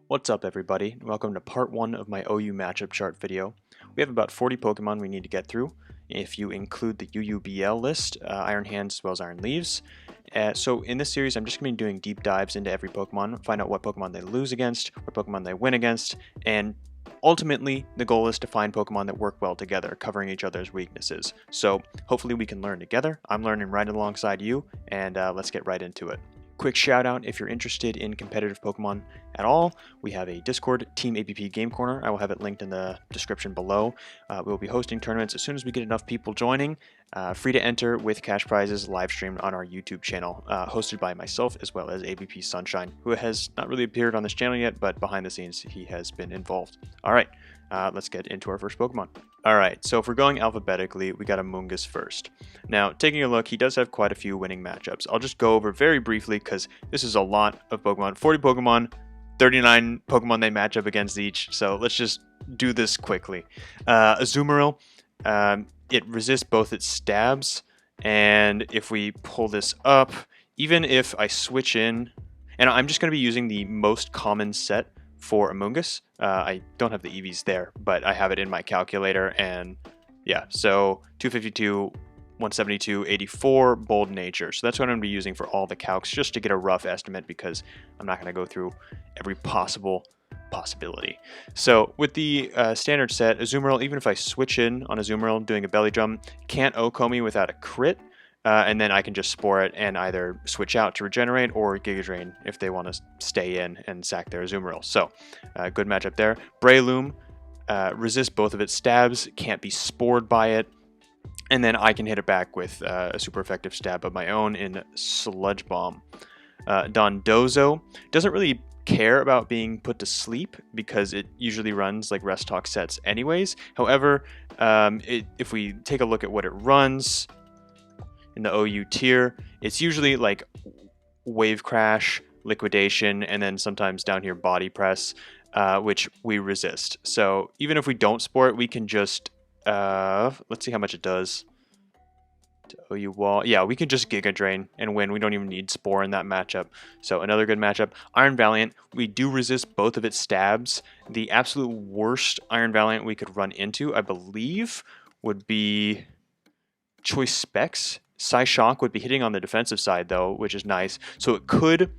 What's up everybody, welcome to part 1 of my OU matchup chart video. We have about 40 Pokemon we need to get through, if you include the UUBL list, Iron Hands as well as Iron Leaves. So in this series I'm just going to be doing deep dives into every Pokemon, find out what Pokemon they lose against, what Pokemon they win against, and ultimately the goal is to find Pokemon that work well together, covering each other's weaknesses. So hopefully we can learn together. I'm learning right alongside you, and let's get right into it. Quick shout out, if you're interested in competitive Pokemon at all, we have a Discord, Team APP Game Corner. I will have it linked in the description below. We'll be hosting tournaments as soon as we get enough people joining. Free to enter with cash prizes live streamed on our YouTube channel, hosted by myself as well as ABP Sunshine, who has not really appeared on this channel yet, but behind the scenes he has been involved. Alright, let's get into our first Pokemon. Alright, so if we're going alphabetically, we got Amoonguss first. Now, taking a look, he does have quite a few winning matchups. I'll just go over very briefly because this is a lot of Pokemon. 40 Pokemon, 39 Pokemon they match up against each, so let's just do this quickly. Azumarill, it resists both its stabs, and if we pull this up, even if I switch in, and I'm just going to be using the most common set for Amoonguss. I don't have the EVs there, but I have it in my calculator, and yeah, so 252, 172, 84, bold nature. So that's what I'm going to be using for all the calcs, just to get a rough estimate, because I'm not going to go through every possibility. So with the standard set, Azumarill, even if I switch in on Azumarill doing a belly drum, can't OHKO me without a crit. And then I can just Spore it and either switch out to regenerate or Giga Drain if they want to stay in and sack their Azumarill. So, good matchup there. Breloom resists both of its stabs, can't be spored by it, and then I can hit it back with a super effective stab of my own in Sludge Bomb. Dondozo doesn't really care about being put to sleep because it usually runs like Rest Talk sets anyways. However, if we take a look at what it runs in the OU tier, it's usually like Wave Crash, Liquidation, and then sometimes down here Body Press, which we resist. So even if we don't Spore it, we can just, let's see how much it does to OU Wall. Yeah, we can just Giga Drain and win. We don't even need Spore in that matchup. So another good matchup. Iron Valiant, we do resist both of its stabs. The absolute worst Iron Valiant we could run into, I believe, would be Choice Specs. Psyshock would be hitting on the defensive side though, which is nice. So it could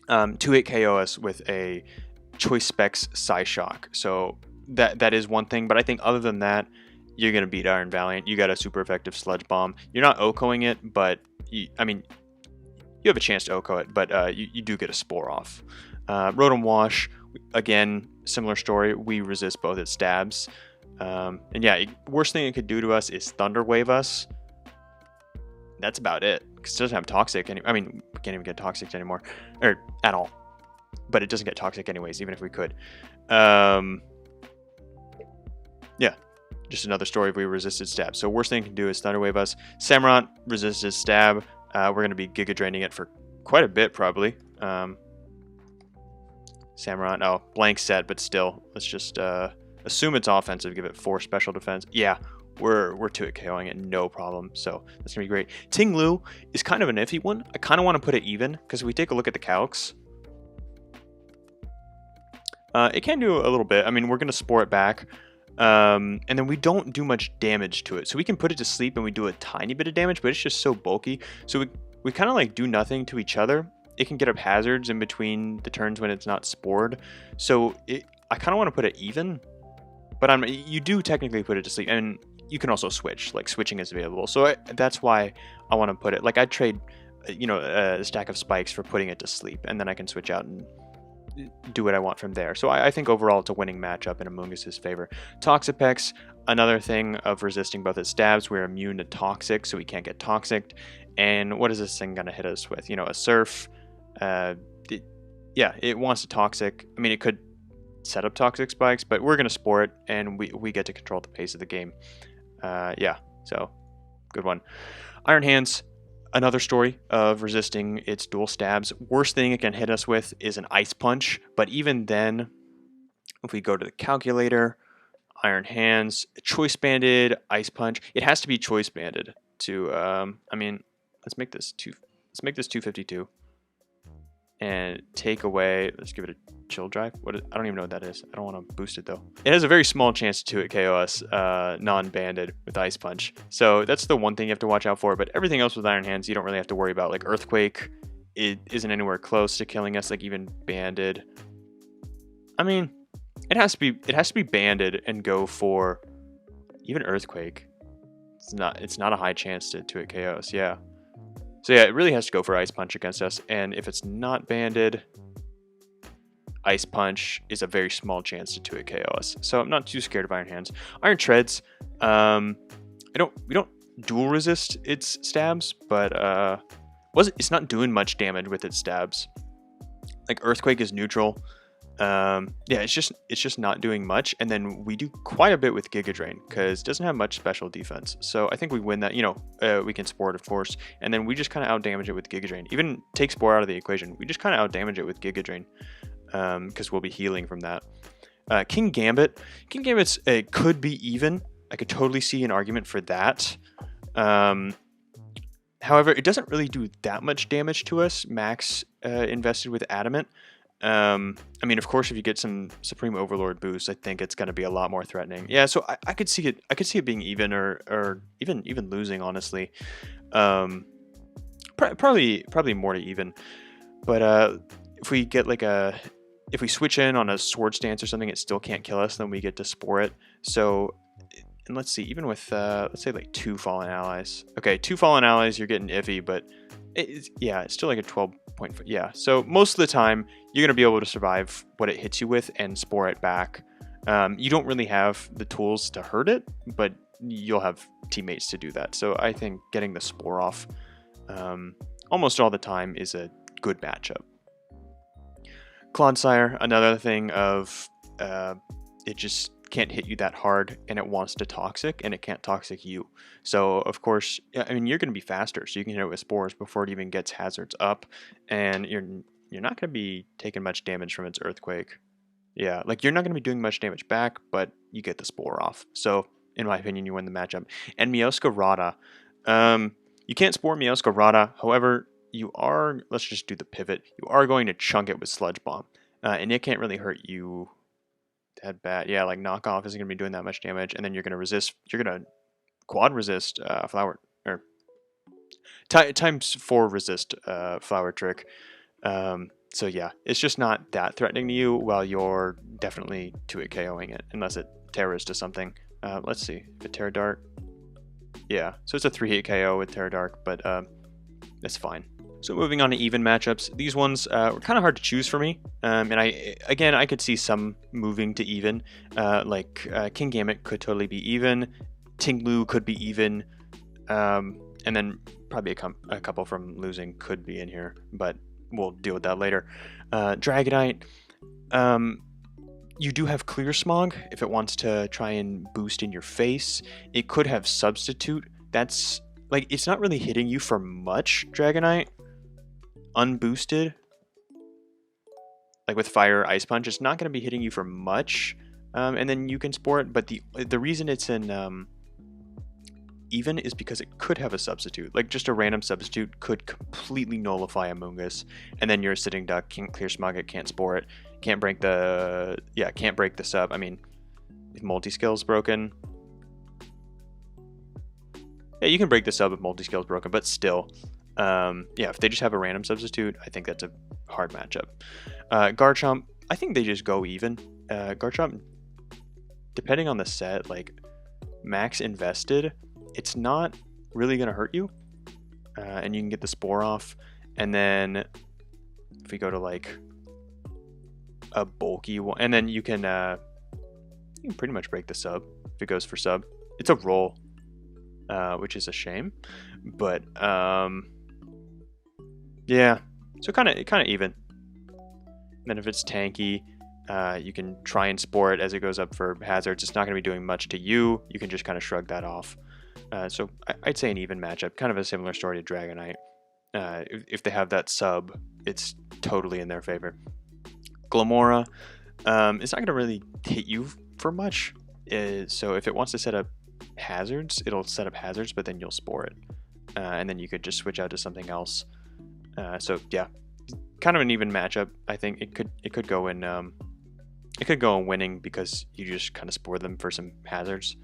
2-hit KO us with a Choice Specs Psyshock. So that is one thing, but I think other than that, you're going to beat Iron Valiant. You got a super effective Sludge Bomb. You're not OHKOing it, but you have a chance to OHKO it, but you do get a Spore off. Rotom Wash, again, similar story. We resist both its stabs. And yeah, worst thing it could do to us is Thunder Wave us. That's about it, because it doesn't have Toxic. We can't even get Toxic anymore, or at all. But it doesn't get Toxic anyways, even if we could. Yeah, just another story if we resisted stab. So worst thing it can do is Thunder Wave us. Samurott resisted stab. We're going to be Giga Draining it for quite a bit, probably. Samurott, oh, blank set, but still, let's just assume it's offensive, give it 4 special defense. Yeah, we're 2-hit KOing it, no problem. So that's going to be great. Ting-Lu is kind of an iffy one. I kind of want to put it even, because if we take a look at the calcs, it can do a little bit. We're going to Spore it back, and then we don't do much damage to it. So we can put it to sleep and we do a tiny bit of damage, but it's just so bulky. So we kind of like do nothing to each other. It can get up hazards in between the turns when it's not spored. So I kind of want to put it even, but you do technically put it to sleep, and you can also switch. Like, switching is available. So that's why I want to put it. Like, I'd trade, a stack of spikes for putting it to sleep, and then I can switch out and do what I want from there. So I think overall it's a winning matchup in Amoonguss's favor. Toxapex, another thing of resisting both its stabs. We're immune to Toxic, so we can't get Toxic. And what is this thing going to hit us with? A Surf. Yeah, it wants a Toxic. It could set up Toxic spikes, but we're going to Spore it, and we get to control the pace of the game. Yeah, so good one. Iron Hands, another story of resisting its dual stabs. Worst thing it can hit us with is an Ice Punch, but even then, if we go to the calculator, Iron Hands, Choice Banded, Ice Punch, it has to be Choice Banded to, let's make this 252. and take away, let's give it a chill drive. I don't even know what that is. I don't want to boost it though. It has a very small chance to hit KO us non-banded with Ice Punch. So that's the one thing you have to watch out for, but everything else with Iron Hands you don't really have to worry about. Like Earthquake, it isn't anywhere close to killing us, like even banded. I mean, it has to be banded and go for even Earthquake. It's not a high chance to hit KO us, yeah. So yeah, it really has to go for Ice Punch against us, and if it's not banded, Ice Punch is a very small chance to 2-hit KO us. So I'm not too scared of Iron Hands. Iron Treads, we don't dual resist its stabs, but it's not doing much damage with its stabs. Like Earthquake is neutral. Yeah, it's just not doing much, and then we do quite a bit with Giga Drain because it doesn't have much special defense. So I think we win that. We can Spore it, of course, and then we just kind of out damage it with Giga Drain. Even take Spore out of the equation, we just kind of out damage it with Giga Drain because we'll be healing from that. King Gambit's could be even. I could totally see an argument for that. However, it doesn't really do that much damage to us. Max invested with Adamant. I mean, of course, if you get some Supreme Overlord boost, I think it's going to be a lot more threatening. Yeah, so I could see it. I could see it being even, or even losing. Honestly, probably more to even. But if we get if we switch in on a Sword Stance or something, it still can't kill us. Then we get to Spore it. So, and let's see, even with let's say like 2 Fallen Allies. Okay, 2 Fallen Allies, you're getting iffy, but it's still like a 12 point. Yeah, so most of the time you're gonna be able to survive what it hits you with and Spore it back. You don't really have the tools to hurt it, but you'll have teammates to do that. So I think getting the Spore off almost all the time is a good matchup. Clodsire, another thing of it just can't hit you that hard, and it wants to Toxic, and it can't Toxic you. So of course, I mean, you're going to be faster, so you can hit it with Spores before it even gets hazards up, and you're not going to be taking much damage from its Earthquake. Yeah, like you're not going to be doing much damage back, but you get the Spore off. So in my opinion, you win the matchup. And Meowscarada, you can't Spore Meowscarada. However, you are, let's just do the pivot. You are going to chunk it with Sludge Bomb, and it can't really hurt you that bad. Yeah, like Knockoff isn't going to be doing that much damage, and then you're going to resist. You're going to quad resist Flower, or times 4 resist Flower Trick. So yeah, it's just not that threatening to you, while you're definitely 2-hit KOing it, unless it Terras to something. Let's see, if it Terra Dart. Yeah, so it's a 3-hit KO with Terra Dark, but that's fine. So moving on to even matchups, these ones were kind of hard to choose for me, and I could see some moving to even, like King Gambit could totally be even, Tinglu could be even, and then probably a couple from losing could be in here, but we'll deal with that later. Dragonite, you do have Clear Smog if it wants to try and boost in your face. It could have Substitute. That's like, it's not really hitting you for much, Dragonite. Unboosted, like with Fire Ice Punch, it's not going to be hitting you for much, and then you can Spore it. But the reason it's in even is because it could have a substitute, like just a random substitute could completely nullify Amoonguss, and then you're a sitting duck, can't Clear Smog it, can't Spore it, can't break the sub. I mean, if multi-skill's broken, yeah, you can break the sub if multi-skill's broken, but still. Yeah, if they just have a random substitute, I think that's a hard matchup. Garchomp, I think they just go even. Garchomp, depending on the set, like max invested, it's not really going to hurt you. And you can get the Spore off. And then if we go to like a bulky one, and then you can pretty much break the sub if it goes for sub. It's a roll, which is a shame, but yeah, so kind of even. And then if it's tanky, you can try and Spore it as it goes up for hazards. It's not going to be doing much to you. You can just kind of shrug that off. So I'd say an even matchup, kind of a similar story to Dragonite. If they have that sub, it's totally in their favor. Glamora, it's not going to really hit you for much. So if it wants to set up hazards, it'll set up hazards, but then you'll Spore it. And then you could just switch out to something else. So yeah, kind of an even matchup. I think it could go in winning because you just kind of spore them for some hazards.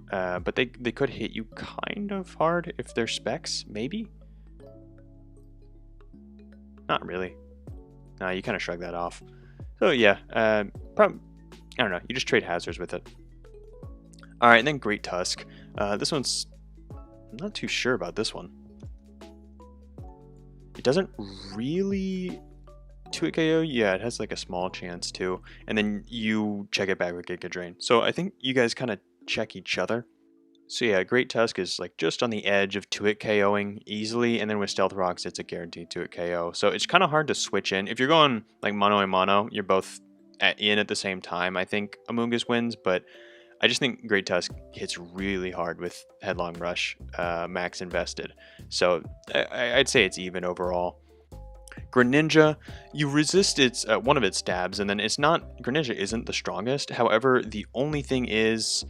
But they could hit you kind of hard if they're specs, maybe. Not really. No, you kind of shrug that off. So yeah, I don't know. You just trade hazards with it. All right, and then Great Tusk. This one's, I'm not too sure about this one. It doesn't really 2-hit KO. Yeah, it has like a small chance too. And then you check it back with Giga Drain. So I think you guys kind of check each other. So yeah, Great Tusk is like just on the edge of 2-hit KOing easily, and then with Stealth Rocks, it's a guaranteed 2-hit KO. So it's kind of hard to switch in. If you're going like mono and mono, you're both in at the same time. I think Amoonguss wins, but I just think Great Tusk hits really hard with Headlong Rush, max invested. So I'd say it's even overall. Greninja, you resist its one of its stabs, and then it's not, Greninja isn't the strongest. However, the only thing is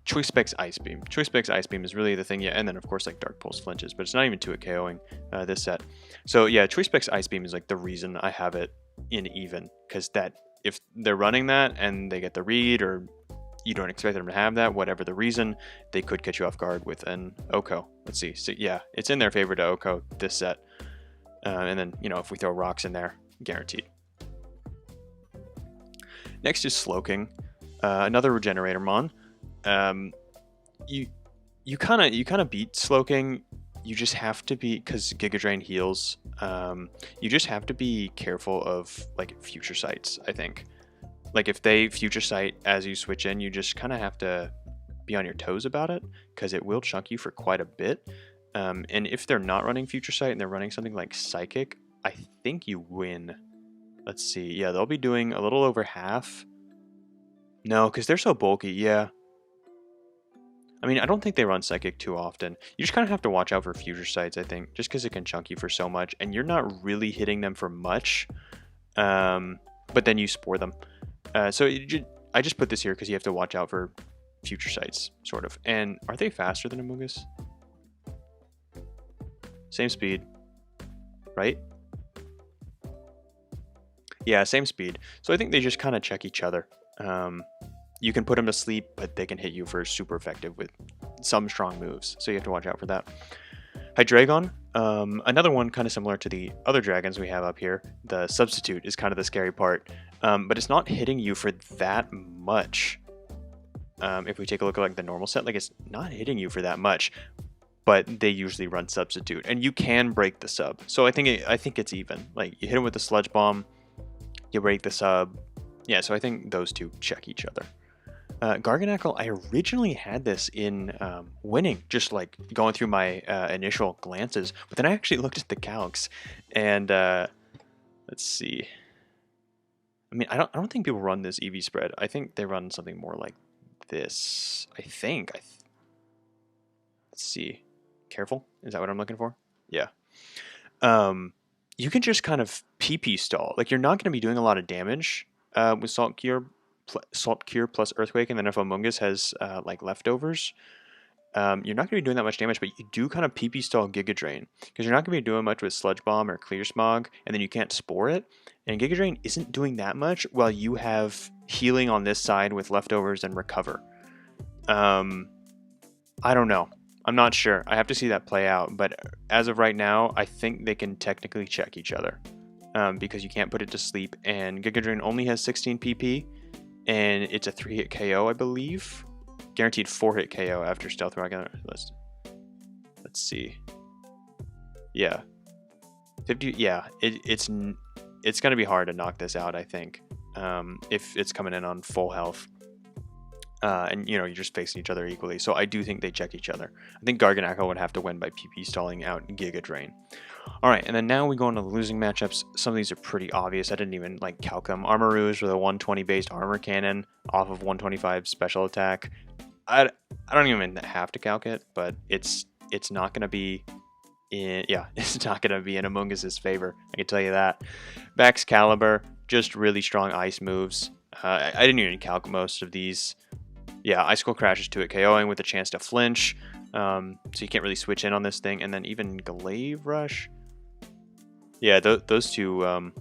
Choice Specs Ice Beam. Choice Specs Ice Beam is really the thing, yeah, and then of course like Dark Pulse flinches, but it's not even 2-hit KOing this set. So yeah, Choice Specs Ice Beam is like the reason I have it in even, because that if they're running that and they get the read, or you don't expect them to have that, whatever the reason, they could catch you off guard with an Oko. Let's see. So yeah, it's in their favor to Oko this set. And then, you know, if we throw rocks in there, guaranteed. Next is Slowking, another Regenerator Mon. You kind of beat Slowking. You just have to be, because Giga Drain heals. You just have to be careful of like Future Sights, I think. Like if they Future Sight as you switch in, you just kind of have to be on your toes about it, because it will chunk you for quite a bit. And if they're not running Future Sight and they're running something like Psychic, I think you win. Let's see. Yeah, they'll be doing a little over half. No, because they're so bulky. Yeah. I mean, I don't think they run Psychic too often. You just kind of have to watch out for Future Sights, I think, just because it can chunk you for so much, and you're not really hitting them for much. But then you spore them. So I just put this here because you have to watch out for Future Sights, sort of. And are they faster than Amoonguss? Same speed, right? Yeah, same speed. So I think they just kind of check each other. You can put them to sleep, but they can hit you for super effective with some strong moves. So you have to watch out for that. Hydreigon, another one kind of similar to the other dragons we have up here. The Substitute is kind of the scary part, but it's not hitting you for that much. If we take a look at like the normal set, like it's not hitting you for that much, but they usually run Substitute, and you can break the sub. So I think it's even. Like you hit him with the Sludge Bomb, you break the sub. Yeah, so I think those two check each other. Garganacl, I originally had this in winning, just like going through my initial glances, but then I actually looked at the calcs, and let's see. I mean, I don't think people run this EV spread. I think they run something more like this. I think. Let's see. Careful. Is that what I'm looking for? Yeah. You can just kind of PP stall. Like you're not going to be doing a lot of damage with Salt Cure plus Earthquake, and then if Amoonguss has like leftovers, you're not going to be doing that much damage, but you do kind of PP stall Giga Drain, because you're not going to be doing much with Sludge Bomb or Clear Smog, and then you can't spore it, and Giga Drain isn't doing that much while you have healing on this side with leftovers and recover. I don't know. I'm not sure. I have to see that play out, but as of right now, I think they can technically check each other, because you can't put it to sleep, and Giga Drain only has 16 PP, and it's a 3-hit KO, I believe. Guaranteed 4-hit KO after Stealth Rock. Let's see. Yeah, 50. Yeah, it's gonna be hard to knock this out, I think, if it's coming in on full health. And you know, you're just facing each other equally. So I do think they check each other. I think Garganacl would have to win by PP stalling out Giga Drain. Alright, and then now we go into the losing matchups. Some of these are pretty obvious. I didn't even like calc them. Armarouge with a 120 based armor cannon off of 125 special attack. I don't even have to calc it, but it's not gonna be in, yeah, it's not gonna be in Amoonguss's favor. I can tell you that. Baxcalibur, just really strong ice moves. I didn't even calc most of these. Yeah, Icicle Crash is 2-hit KOing with a chance to flinch, so you can't really switch in on this thing. And then even Glaive Rush, Yeah, those two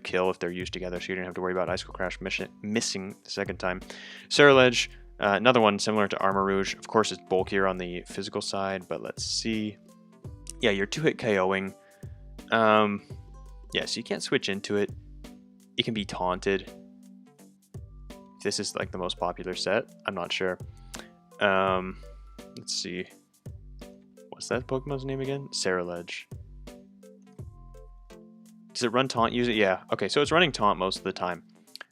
kill if they're used together, so you don't have to worry about Icicle Crash missing the second time. Ceruledge, another one similar to Armarouge. Of course, it's bulkier on the physical side, but let's see. Yeah, you're 2-hit KOing. Yeah, so you can't switch into it. It can be taunted. This is like the most popular set. I'm not sure. Let's see. What's that Pokemon's name again? Ceruledge. Does it run taunt use it? Yeah. Okay, so it's running taunt most of the time.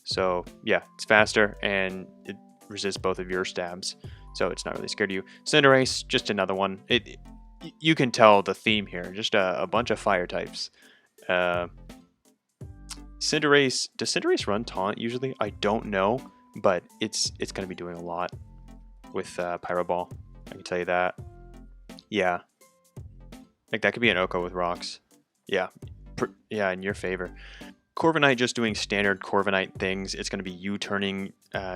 So yeah, it's faster and it resists both of your stabs. So it's not really scared of you. Cinderace, just another one. You can tell the theme here. Just a bunch of fire types. Cinderace, does Cinderace run taunt usually? I don't know, but it's going to be doing a lot with Pyro Ball. I can tell you that. Yeah. Like that could be an Oko with rocks. Yeah. Yeah, in your favor. Corviknight just doing standard Corviknight things. It's going to be you turning.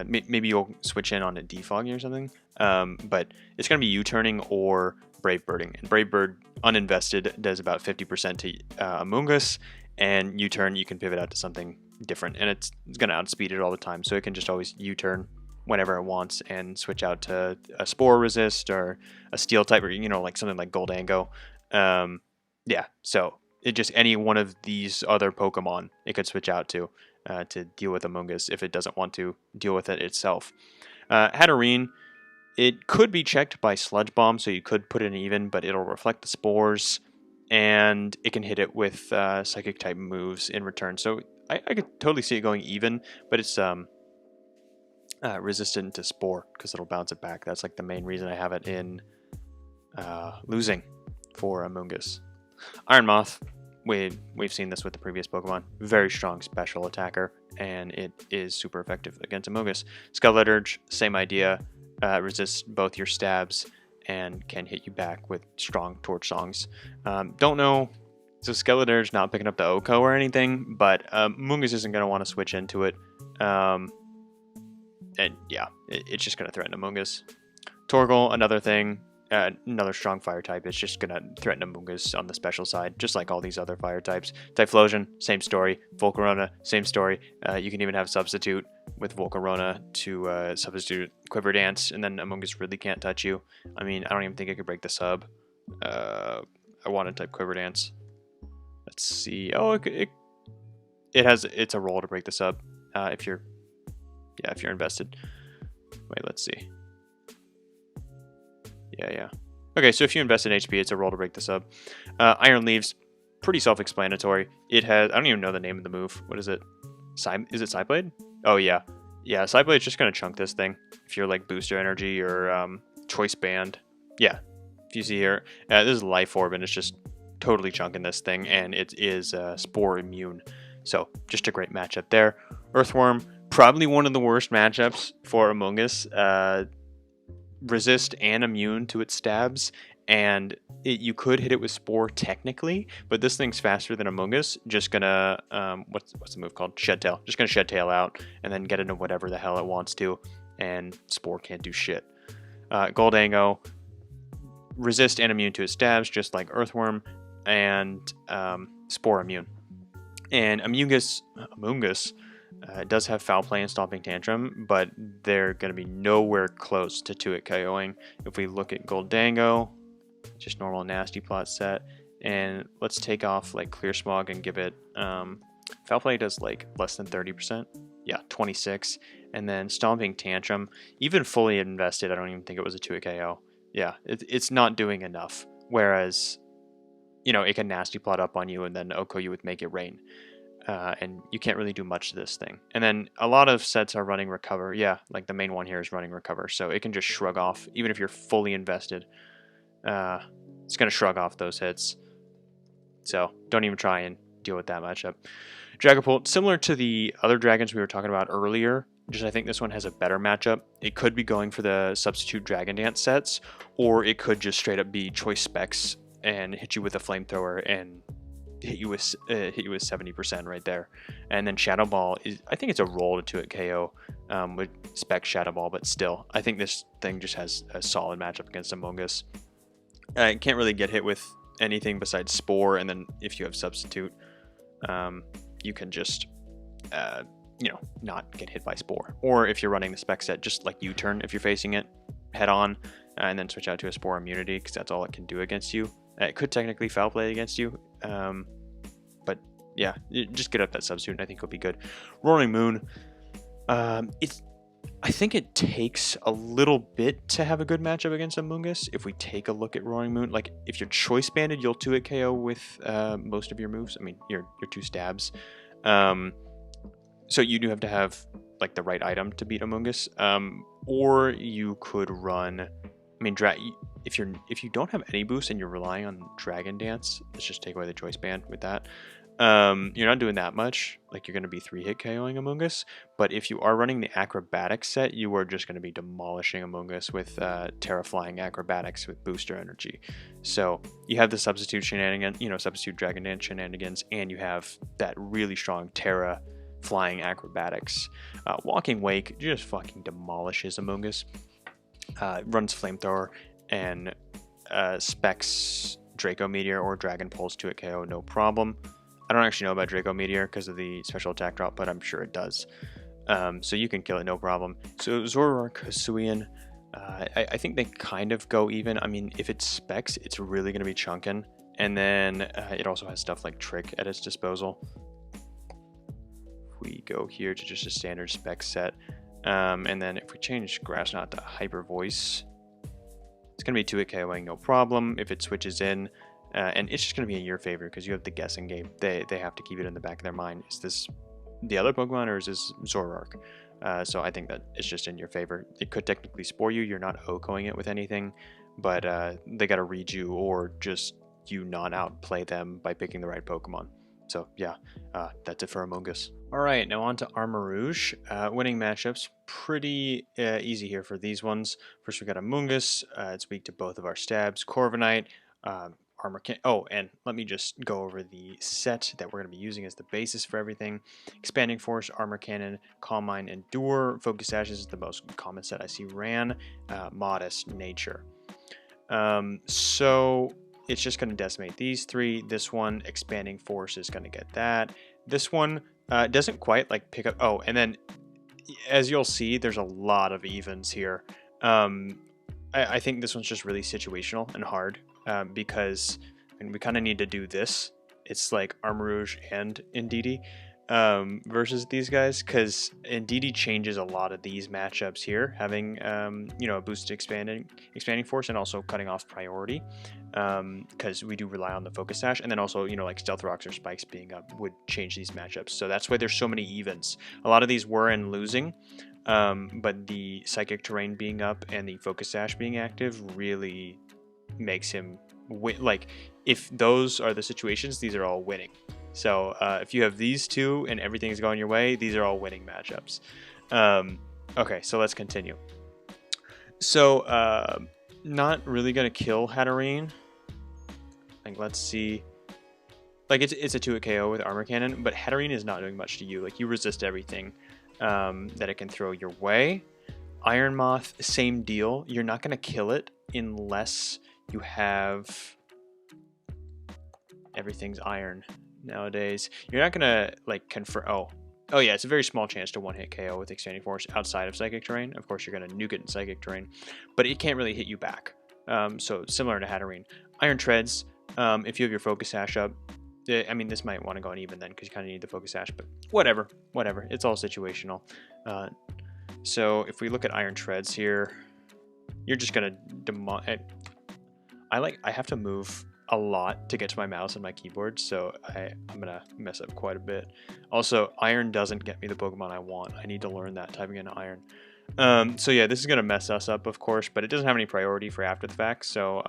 Maybe you'll switch in on a defogging or something. But it's going to be you turning or Brave Birding. And Brave Bird uninvested does about 50% to Amoonguss, and U-turn you can pivot out to something different, and it's going to outspeed it all the time. So it can just always U-turn whenever it wants and switch out to a Spore Resist or a Steel type, or like something like Goldango. Yeah, so it just any one of these other Pokemon it could switch out to deal with Amoonguss if it doesn't want to deal with it itself. Hatterene, it could be checked by Sludge Bomb, so you could put it in even, but it'll reflect the spores, and it can hit it with Psychic type moves in return. So I could totally see it going even, but it's resistant to Spore because it'll bounce it back. That's like the main reason I have it in losing for Amoonguss. Iron Moth, we've seen this with the previous Pokemon. Very strong special attacker, and it is super effective against Amoonguss. Skeleturge, same idea. Resists both your stabs and can hit you back with strong Torch Songs. Don't know, so Skeleturge not picking up the Oko or anything, but Amoonguss isn't going to want to switch into it. And yeah, it's just going to threaten Amoonguss. Torgal, another thing. Another strong fire type. It's just going to threaten Amoonguss on the special side, just like all these other fire types. Typhlosion, same story. Volcarona, same story. You can even have substitute with Volcarona to substitute Quiver Dance, and then Amoonguss really can't touch you. I mean, I don't even think I could break the sub. I want to type Quiver Dance. Let's see. Oh, it's a roll to break the sub if you're invested. Wait, let's see. Yeah. Okay, so if you invest in HP, it's a roll to break the sub. Iron Leaves, pretty self-explanatory. It has, I don't even know the name of the move. What is it? Is it Psyblade? Oh, yeah. Yeah, Psyblade's just going to chunk this thing. If you're like Booster Energy or Choice Band. Yeah, if you see here, this is Life Orb, and it's just totally chunking this thing, and it is Spore immune. So, just a great matchup there. Earthworm, probably one of the worst matchups for Amoonguss. Resist and immune to its stabs, and you could hit it with Spore technically, but this thing's faster than Amoonguss. Just gonna what's the move called? Shed Tail. Just gonna Shed Tail out and then get into whatever the hell it wants to, and Spore can't do shit. Goldango, resist and immune to its stabs, just like Earthworm, and Spore immune. And Amoonguss does have Foul Play and Stomping Tantrum, but they're going to be nowhere close to 2-hit KOing. If we look at Goldango, just normal Nasty Plot set, and let's take off like Clear Smog and give it Foul Play does like less than 30%. Yeah, 26. And then Stomping Tantrum, even fully invested, I don't even think it was a 2-hit KO. Yeah, it's not doing enough. Whereas, it can Nasty Plot up on you and then Oko you with Make It Rain. And you can't really do much to this thing. And then a lot of sets are running Recover. Yeah, like the main one here is running Recover. So it can just shrug off, even if you're fully invested. It's going to shrug off those hits. So don't even try and deal with that matchup. Dragapult, similar to the other dragons we were talking about earlier, just I think this one has a better matchup. It could be going for the substitute Dragon Dance sets, or it could just straight up be Choice Specs and hit you with a Flamethrower and hit you with 70% right there. And then Shadow Ball is, I think it's a roll to 2-hit KO with Spec Shadow Ball, but still, I think this thing just has a solid matchup against Amoonguss. It can't really get hit with anything besides Spore, and then if you have Substitute, you can just not get hit by Spore. Or if you're running the spec set, just like U-turn if you're facing it head on, and then switch out to a Spore immunity, because that's all it can do against you. It could technically foul play against you, but yeah, just get up that Substitute and I think it'll be good. Roaring Moon, I think it takes a little bit to have a good matchup against Amoonguss. If we take a look at Roaring Moon, like if you're choice banded, you'll 2-hit KO with most of your moves. I mean, your 2 stabs. So you do have to have like the right item to beat Amoonguss. Or you could run. I mean, if you don't have any boost and you're relying on Dragon Dance, let's just take away the choice band with that. You're not doing that much. Like, you're going to be 3-hit KOing Amoonguss. But if you are running the Acrobatics set, you are just going to be demolishing Amoonguss with Terraflying Acrobatics with booster energy. So you have the Substitute shenanigan, Substitute Dragon Dance shenanigans, and you have that really strong Terra Flying Acrobatics. Walking Wake just fucking demolishes Amoonguss. Runs Flamethrower and specs Draco Meteor or Dragon Pulse to a KO, no problem. I don't actually know about Draco Meteor because of the special attack drop, but I'm sure it does. So you can kill it, no problem. So Zoroark, Hisuian, I think they kind of go even. I mean, if it's specs, it's really going to be chunking. And then it also has stuff like Trick at its disposal. We go here to just a standard spec set. And then if we change Grass Knot to Hyper Voice, it's going to be 2-hit KOing, no problem. If it switches in, and it's just going to be in your favor because you have the guessing game. They have to keep it in the back of their mind. Is this the other Pokemon or is this Zoroark? So I think that it's just in your favor. It could technically Spore you. You're not OHKOing it with anything, but they got to read you or just you not outplay them by picking the right Pokemon. So yeah, that's it for Amoonguss. All right, now on to Armarouge. Winning matchups, pretty easy here for these ones. First we got Amoonguss. It's weak to both of our stabs. Corviknight, Armor Cannon. Oh, and let me just go over the set that we're going to be using as the basis for everything. Expanding Force, Armor Cannon, Calm Mind, Endure. Focus Ashes is the most common set I see ran. Modest Nature. So it's just going to decimate these 3. This one, Expanding Force, is going to get that. This one doesn't quite like pick up. Oh, and then as you'll see, there's a lot of evens here. I think this one's just really situational and hard because we kind of need to do this. It's like Armarouge and Indeedee versus these guys, because Indeedee changes a lot of these matchups here, having a boosted expanding force and also cutting off priority, because we do rely on the focus sash, and then also like Stealth Rocks or Spikes being up would change these matchups. So that's why there's so many evens. A lot of these were in losing, but the Psychic Terrain being up and the focus sash being active really makes him win. Like, if those are the situations, these are all winning. So if you have these two and everything's going your way, these are all winning matchups. Okay, so let's continue. So not really gonna kill Hatterene. Like, let's see. Like, it's a 2-hit KO with Armor Cannon, but Hatterene is not doing much to you. Like, you resist everything that it can throw your way. Iron Moth, same deal. You're not gonna kill it unless you have everything's iron. Nowadays, you're not gonna like confirm. Oh yeah, it's a very small chance to 1-hit KO with Expanding Force outside of Psychic Terrain. Of course, you're gonna nuke it in Psychic Terrain, but it can't really hit you back. So similar to Hatterene. Iron Treads, if you have your Focus Sash up, I mean, this might want to go on even then because you kind of need the Focus Sash, but whatever. It's all situational. So if we look at Iron Treads here, you're just gonna I have to move a lot to get to my mouse and my keyboard, so I'm gonna mess up quite a bit. Also, Iron doesn't get me the Pokemon I want. I need to learn that typing in Iron. So yeah, this is gonna mess us up, of course, but it doesn't have any priority for after the fact, so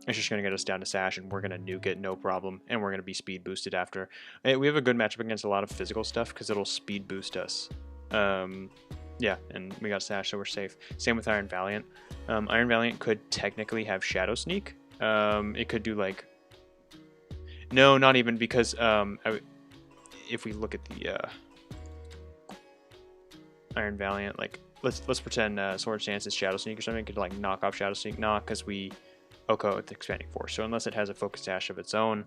it's just gonna get us down to Sash, and we're gonna nuke it, no problem, and we're gonna be speed boosted after. We have a good matchup against a lot of physical stuff because it'll speed boost us. Yeah, and we got Sash, so we're safe. Same with Iron Valiant. Iron Valiant could technically have Shadow Sneak. It could do like, no, not even, because if we look at the Iron Valiant, like let's pretend Sword Stance is Shadow Sneak or something. It could like knock off Shadow Sneak, not because we Oko with Expanding Force. So unless it has a Focus Sash of its own,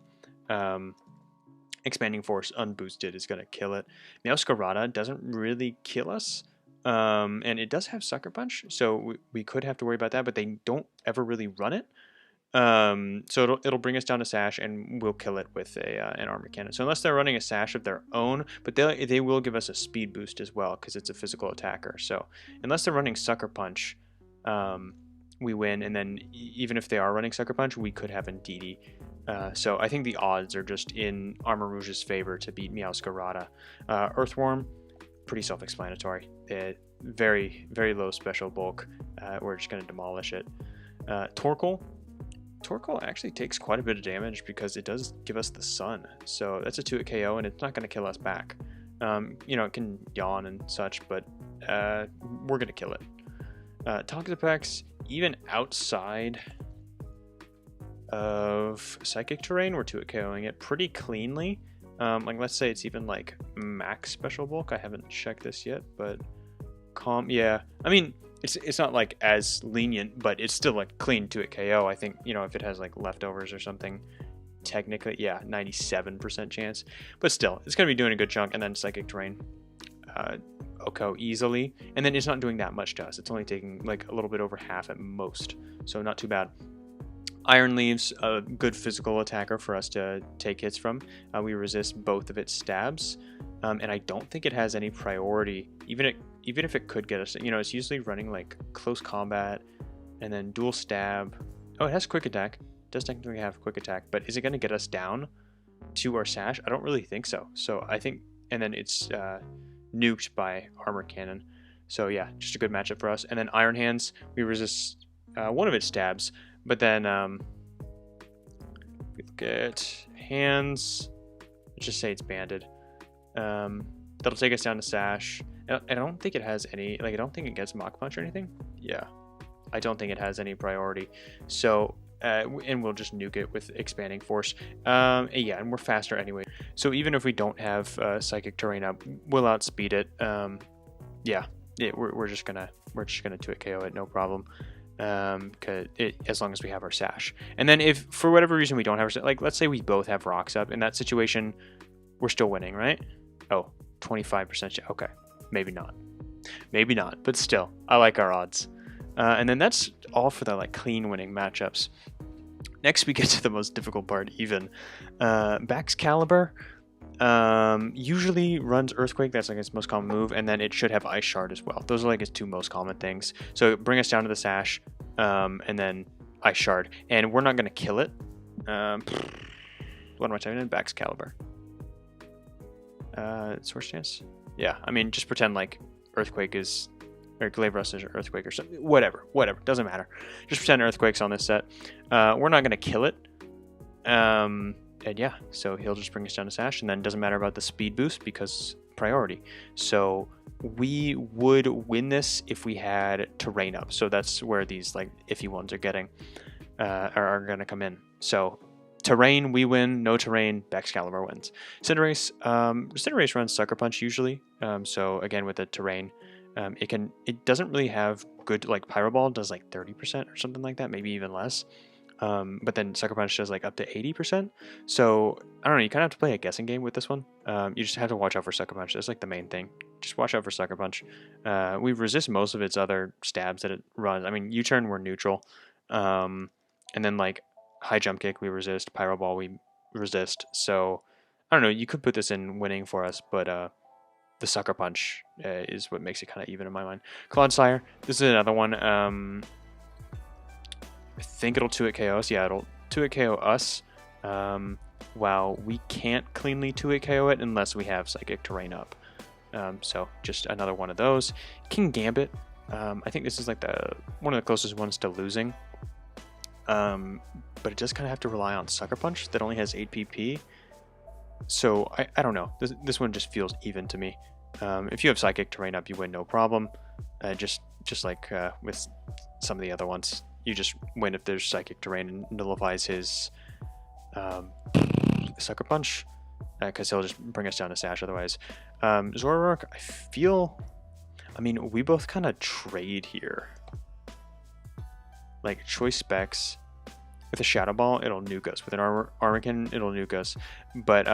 Expanding Force unboosted is going to kill it. Meowscarada doesn't really kill us, and it does have Sucker Punch, so we could have to worry about that, but they don't ever really run it. So it'll bring us down to Sash, and we'll kill it with an Armor Cannon. So unless they're running a Sash of their own, but they will give us a speed boost as well, because it's a physical attacker. So unless they're running Sucker Punch, we win, and then even if they are running Sucker Punch, we could have Indeedee. So I think the odds are just in Armarouge's favor to beat Meowscarada. Earthworm, pretty self-explanatory. Very, very low special bulk. We're just going to demolish it. Torkoal actually takes quite a bit of damage because it does give us the sun. So that's a 2-hit KO, and it's not going to kill us back. You know, it can yawn and such, but we're going to kill it. Toxapex, even outside of Psychic Terrain, we're 2-hit KOing it pretty cleanly. Like, let's say it's even like max special bulk. I haven't checked this yet, but yeah. I mean, it's not like as lenient, but it's still like clean 2-hit KO. I think, you know, if it has like leftovers or something, technically, yeah, 97% chance. But still, it's going to be doing a good chunk. And then Psychic Terrain, Oko easily. And then it's not doing that much to us. It's only taking like a little bit over half at most. So not too bad. Iron Leaves, a good physical attacker for us to take hits from. We resist both of its stabs, and I don't think it has any priority. Even if it could get us, you know, it's usually running like close combat, and then dual stab. Oh, it has quick attack. It does technically have quick attack, but is it going to get us down to our Sash? I don't really think so. So I think, and then it's nuked by Armor Cannon. So yeah, just a good matchup for us. And then Iron Hands, we resist one of its stabs. But then, if we look at hands, let's just say it's banded. That'll take us down to Sash. I don't think it has any, like, I don't think it gets Mach Punch or anything. Yeah, I don't think it has any priority. So, and we'll just nuke it with Expanding Force. Yeah, and we're faster anyway. So even if we don't have Psychic Terrain up, we'll outspeed it. Yeah, we're just gonna 2-hit KO it, no problem. As long as we have our Sash. And then if for whatever reason we don't have our, like, let's say we both have rocks up, in that situation we're still winning, right? Oh, 25%. Okay, maybe not, but still, I like our odds. And then that's all for the like clean winning matchups. Next we get to the most difficult part, even. Baxcalibur usually runs Earthquake. That's like its most common move, and then it should have Ice Shard as well. Those are like its two most common things. So bring us down to the Sash, and then Ice Shard, and we're not going to kill it. What am I typing in? Baxcalibur. Source chance? Yeah, I mean, just pretend like Earthquake is, or Glabrust is Earthquake or something. Whatever, doesn't matter. Just pretend Earthquake's on this set. We're not going to kill it. And yeah, so he'll just bring us down to Sash, and then it doesn't matter about the speed boost because priority. So we would win this if we had Terrain up. So that's where these like iffy ones are getting, are going to come in. So Terrain, we win. No Terrain, Baxcalibur wins. Cinderace runs Sucker Punch usually. So again, with the Terrain, it doesn't really have good, like Pyro Ball does like 30% or something like that, maybe even less. But then Sucker Punch does like up to 80%. So I don't know, you kind of have to play a guessing game with this one. You just have to watch out for Sucker Punch. That's like the main thing. Just watch out for Sucker Punch. We resist most of its other stabs that it runs. I mean, U-turn, we're neutral. And then like High Jump Kick, we resist. Pyro Ball, we resist. So I don't know, you could put this in winning for us, but the Sucker Punch is what makes it kind of even in my mind. Clodsire, this is another one. I think it'll 2-hit KO us. Yeah, it'll 2-hit KO us. While we can't cleanly 2-hit KO it unless we have Psychic Terrain up. So just another one of those. King Gambit. I think this is like one of the closest ones to losing. But it does kind of have to rely on Sucker Punch that only has 8 PP. So I don't know. This one just feels even to me. If you have Psychic Terrain up, you win no problem. Just like with some of the other ones. You just win if there's Psychic Terrain and nullifies his Sucker Punch, because he'll just bring us down to Sash otherwise. Zoroark, I mean, we both kind of trade here. Like, choice specs. With a Shadow Ball, it'll nuke us. With an Armarouge, it'll nuke us. But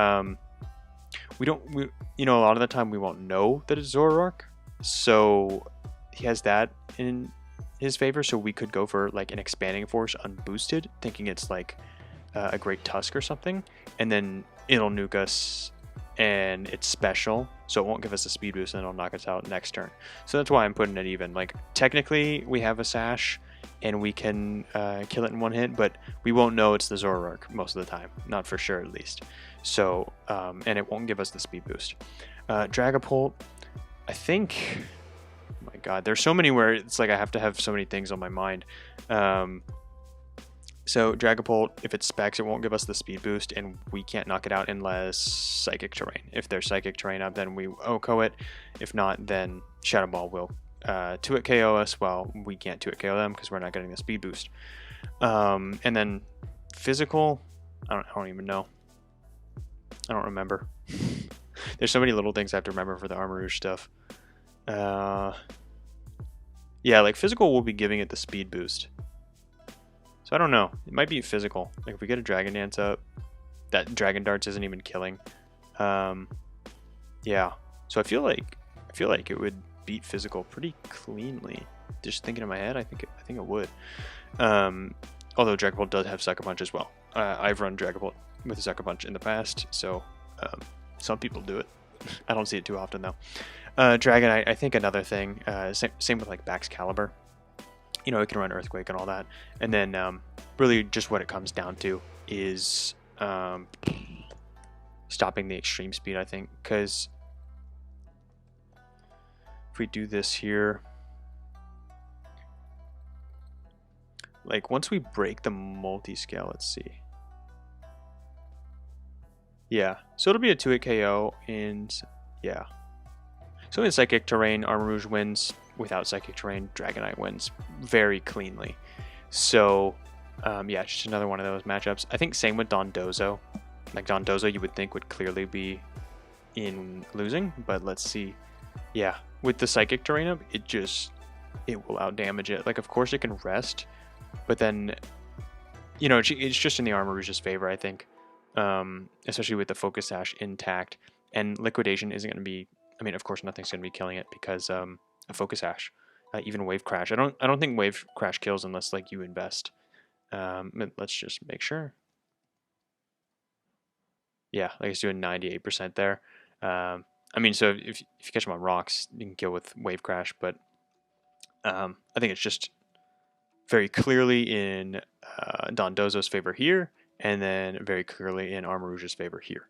you know, a lot of the time we won't know that it's Zoroark, so he has that in his favor. So we could go for like an Expanding Force unboosted, thinking it's like a Great Tusk or something, and then it'll nuke us, and it's special, so it won't give us a speed boost, and it'll knock us out next turn. So that's why I'm putting it even. Like, technically, we have a Sash, and we can kill it in one hit, but we won't know it's the Zoroark most of the time. Not for sure, at least. So, and it won't give us the speed boost. Dragapult, I think... Oh my god, there's so many where it's like I have to have so many things on my mind. So Dragapult, if it specs, it won't give us the speed boost, and we can't knock it out unless Psychic Terrain. If there's Psychic Terrain up, then we OHKO it. If not, then Shadow Ball will 2-hit KO us. Well, we can't 2-hit KO them because we're not getting the speed boost. And then Physical, I don't even know. I don't remember. There's so many little things I have to remember for the Armarouge stuff. Yeah, like Physical will be giving it the speed boost. So I don't know. It might be Physical. Like if we get a Dragon Dance up, that Dragon Darts isn't even killing. Yeah. So I feel like it would beat Physical pretty cleanly. Just thinking in my head, I think it would. Although Dragapult does have Sucker Punch as well. I've run Dragapult with a Sucker Punch in the past, so some people do it. I don't see it too often though. Dragonite, I think another thing. Same with like Baxcalibur. You know, it can run Earthquake and all that. And then really just what it comes down to is stopping the extreme speed, I think. Because if we do this here, like once we break the multi-scale, let's see. Yeah, so it'll be a 2-hit KO in, yeah. So in Psychic Terrain, Armarouge wins. Without Psychic Terrain, Dragonite wins very cleanly. So, yeah, just another one of those matchups. I think same with Dondozo. Like Dondozo, you would think would clearly be in losing, but let's see. Yeah, with the Psychic Terrain up, it will outdamage it. Like, of course it can rest, but then, you know, it's just in the Armarouge's favor, I think. Especially with the Focus Sash intact, and Liquidation isn't going to be. I mean, of course, nothing's going to be killing it because a Focus Sash, even Wave Crash. I don't think Wave Crash kills unless like you invest. Let's just make sure. Yeah, like it's doing 98% there. I mean, so if you catch them on rocks, you can kill with Wave Crash, but I think it's just very clearly in Dondozo's favor here, and then very clearly in Armarouge's favor here.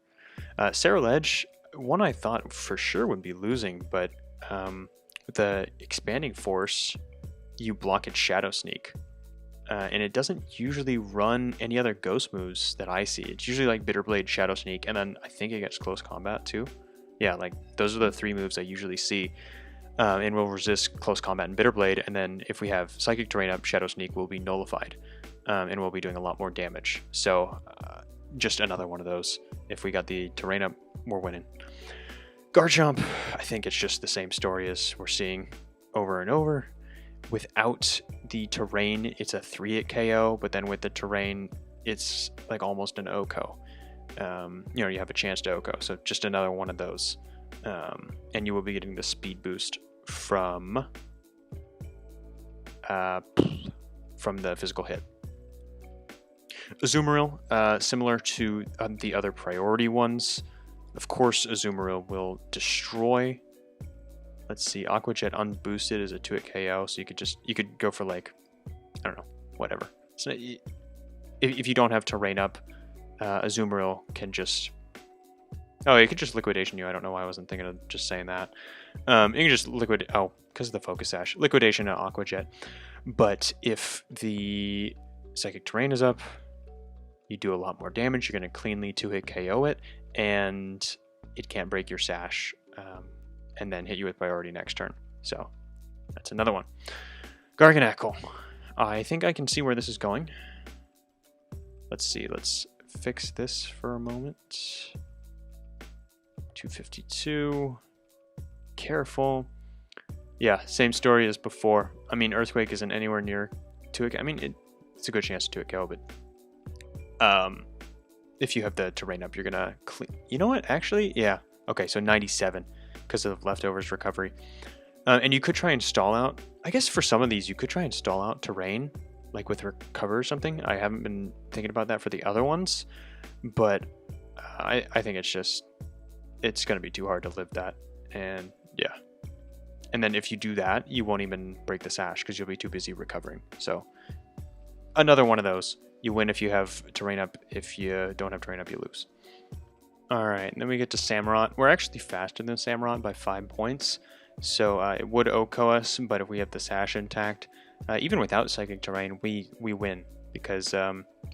Ceruledge, one I thought for sure would be losing, but with the Expanding Force, you block its Shadow Sneak. And it doesn't usually run any other ghost moves that I see. It's usually like Bitterblade, Shadow Sneak, and then I think it gets Close Combat too. Yeah, like those are the 3 moves I usually see. And will resist Close Combat and Bitterblade, and then if we have Psychic Terrain up, Shadow Sneak will be nullified. And we'll be doing a lot more damage. So just another one of those. If we got the Terrain up, we're winning. Garchomp, I think it's just the same story as we're seeing over and over. Without the Terrain, it's a 3-hit KO, but then with the Terrain, it's like almost an OHKO. You know, you have a chance to OHKO, so just another one of those. And you will be getting the speed boost from the physical hit. Azumarill, similar to the other priority ones. Of course, Azumarill will destroy. Let's see, Aqua Jet unboosted is a 2-hit KO, so you could go for like, I don't know, whatever. So if you don't have Terrain up, Azumarill can just, oh, it could just Liquidation you. I don't know why I wasn't thinking of just saying that. You can just because of the Focus Sash, Liquidation and Aqua Jet. But if the Psychic Terrain is up, you do a lot more damage. You're going to cleanly 2-hit KO it, and it can't break your Sash. And then hit you with priority next turn. So that's another one. Garganacl. I think I can see where this is going. Let's see. Let's fix this for a moment. 252. Careful. Yeah, same story as before. I mean, Earthquake isn't anywhere near 2-hit. I mean, it's a good chance to 2-hit KO, but If you have the terrain up, you're gonna clean. You know what? Actually, yeah. Okay, so 97 because of leftovers recovery. And you could try and stall out. I guess for some of these, you could try and stall out terrain, like with recover or something. I haven't been thinking about that for the other ones, but I think it's gonna be too hard to live that. And yeah. And then if you do that, you won't even break the sash because you'll be too busy recovering. So another one of those. You win if you have terrain up. If you don't have terrain up, you lose. All right, and then we get to Samurott. We're actually faster than Samurott by 5 points. So it would OHKO us, but if we have the sash intact, even without psychic terrain, we win because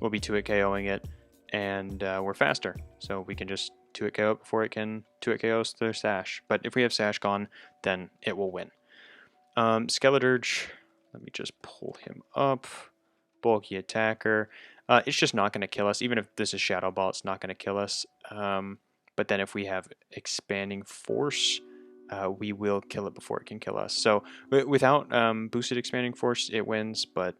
we'll be 2-hit KOing it, and we're faster. So we can just 2-hit KO it before it can 2-hit KO us their sash. But if we have sash gone, then it will win. Skeleturge, let me just pull him up. Bulky attacker. It's just not going to kill us. Even if this is Shadow Ball, it's not going to kill us. But then if we have Expanding Force, we will kill it before it can kill us. So without boosted Expanding Force, it wins. But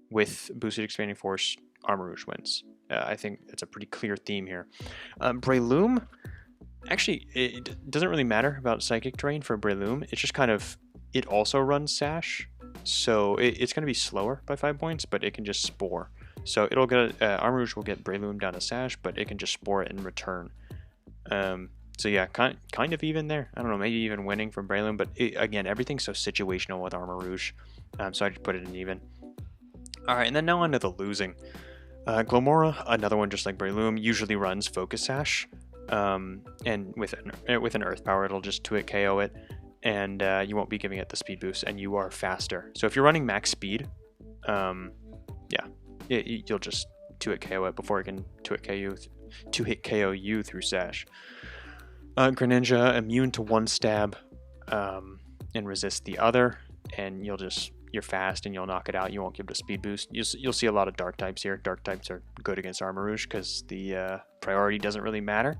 with boosted Expanding Force, Armarouge wins. I think it's a pretty clear theme here. Breloom, actually, it doesn't really matter about Psychic Terrain for Breloom. It's just kind of, it also runs Sash. So it's going to be slower by 5 points, but it can just Spore. So it'll get Armarouge will get Breloom down to Sash, but it can just Spore it in return. So yeah, kind of even there. I don't know, maybe even winning from Breloom, but again, everything's so situational with Armarouge. So I just put it in even. All right, and then now on to the losing. Glomora, another one just like Breloom, usually runs Focus Sash. And with an Earth Power, it'll just 2-hit KO it. And you won't be giving it the speed boost, and you are faster. So if you're running max speed, yeah, you'll just 2-hit KO it before it can 2-hit KO you through Sash. Greninja, immune to one stab, and resist the other, and you're fast and you'll knock it out. You won't give it a speed boost. You'll see a lot of dark types here. Dark types are good against Armarouge because the priority doesn't really matter.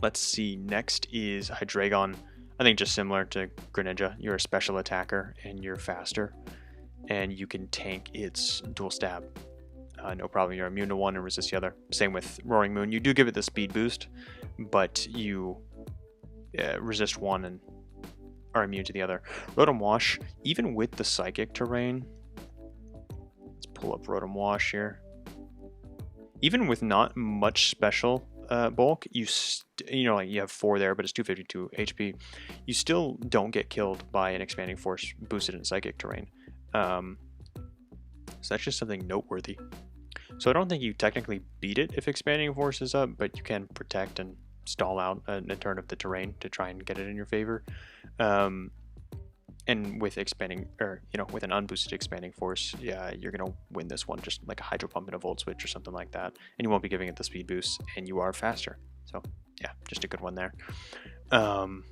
Let's see, next is Hydreigon. I think just similar to Greninja. You're a special attacker and you're faster. And you can tank its dual stab. No problem, you're immune to one and resist the other. Same with Roaring Moon. You do give it the speed boost, but you resist one and are immune to the other. Rotom Wash, even with the Psychic terrain. Let's pull up Rotom Wash here. Even with not much special bulk, you know, like you have 4 there, but it's 252 HP. You still don't get killed by an Expanding Force boosted in Psychic terrain. So that's just something noteworthy. So I don't think you technically beat it if Expanding Force is up, but you can protect and stall out a turn of the terrain to try and get it in your favor. And with expanding, or with an unboosted Expanding Force, yeah, you're gonna win this one just like a Hydro Pump and a Volt Switch or something like that, and you won't be giving it the speed boost, and you are faster. So yeah, just a good one there. Oh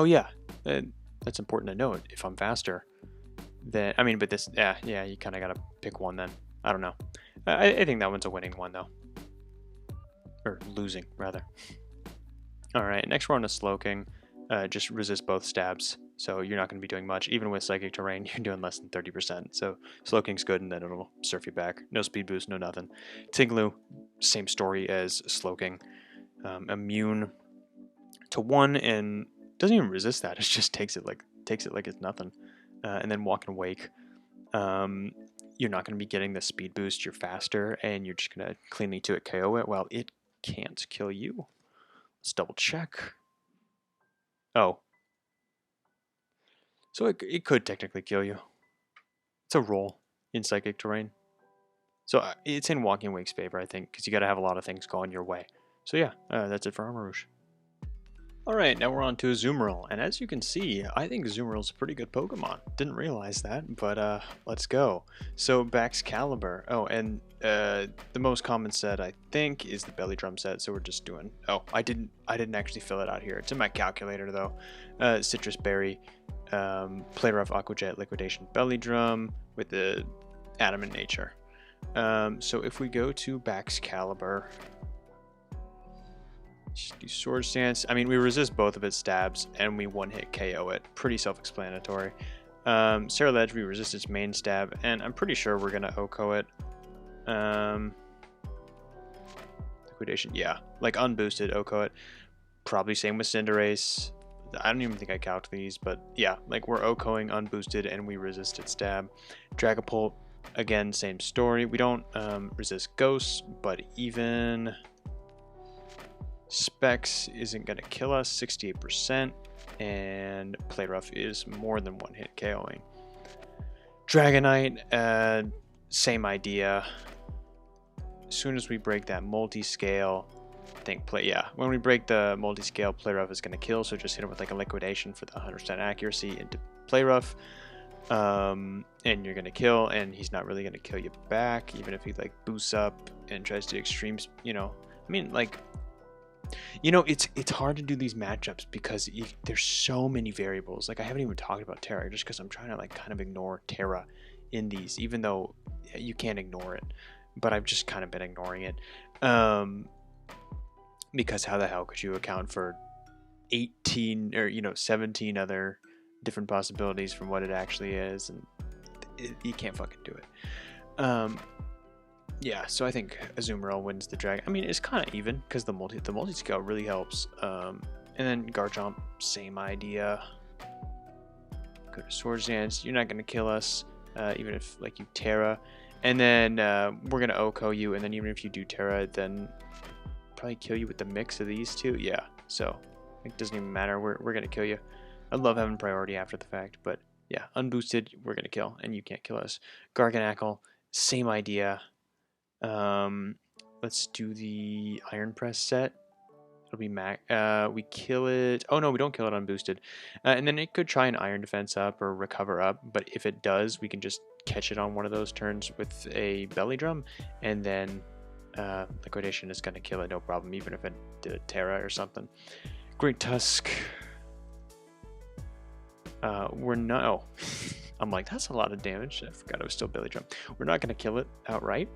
yeah, that's important to note. If I'm faster, then but this, yeah, you kind of gotta pick one then. I don't know. I think that one's a winning one though, or losing rather. All right, next we're on to Slowking. Just resist both stabs, so you're not going to be doing much. Even with Psychic terrain, you're doing less than 30%. So Slowking's good, and then it'll surf you back. No speed boost, no nothing. Tinglu, same story as Slowking. Immune to one, and doesn't even resist that. It just takes it like it's nothing. And then Walk and Wake. You're not going to be getting the speed boost. You're faster, and you're just going to cleanly 2-hit KO it. Well, it can't kill you. Let's double check. Oh. So it could technically kill you. It's a roll in Psychic terrain. So it's in Walking Wake's favor, I think, because you got to have a lot of things going your way. So yeah, that's it for Armarouge. Alright, now we're on to Azumarill, and as you can see, I think Azumarill's a pretty good Pokemon. Didn't realize that, but let's go. So Baxcalibur. Oh, and the most common set, I think, is the Belly Drum set, so we're just doing... Oh, I didn't actually fill it out here. It's in my calculator, though. Citrus Berry, Play Rough, Aqua Jet, Liquidation, Belly Drum, with the Adamant Nature. So if we go to Baxcalibur... Just do Sword Stance. We resist both of its stabs, and we one-hit KO it. Pretty self-explanatory. Cerulege, we resist its main stab, and I'm pretty sure we're gonna OHKO it. Liquidation, yeah, like unboosted OHKO it. Probably same with Cinderace. I don't even think I calc these, but yeah, like we're OHKOing unboosted and we resist its stab. Dragapult, again, same story. We don't resist ghosts, but even Specs isn't going to kill us, 68%, and Play Rough is more than one hit KOing. Dragonite, same idea. As soon as we break that multi-scale, when we break the multi-scale, Play Rough is going to kill, so just hit him with like a liquidation for the 100% accuracy into Play Rough, and you're going to kill, and he's not really going to kill you back, even if he like boosts up and tries to extremes, you know. I mean, like, you know, it's hard to do these matchups because there's so many variables. Like, I haven't even talked about Terra just because I'm trying to like kind of ignore Terra in these, even though you can't ignore it, but I've just kind of been ignoring it. Because how the hell could you account for 18 or 17 other different possibilities from what it actually is, and you can't fucking do it. Yeah, so I think Azumarill wins the dragon. I mean, it's kind of even because the multi-scale really helps. And then Garchomp, same idea. Go to Swords Dance. You're not gonna kill us, even if like you Terra. And then we're gonna OHKO you, and then even if you do Terra, then probably kill you with the mix of these two. Yeah, so it doesn't even matter. We're gonna kill you. I love having priority after the fact, but yeah, unboosted, we're gonna kill, and you can't kill us. Garganacl, same idea. Let's do the Iron Press set. It'll be we kill it. Oh no, we don't kill it unboosted. And then it could try an Iron Defense up or recover up, but if it does, we can just catch it on one of those turns with a Belly Drum, and then Liquidation is going to kill it, no problem, even if it did a Terra or something. Great Tusk. We're not. Oh, I'm like, that's a lot of damage. I forgot it was still Belly Drum. We're not going to kill it outright.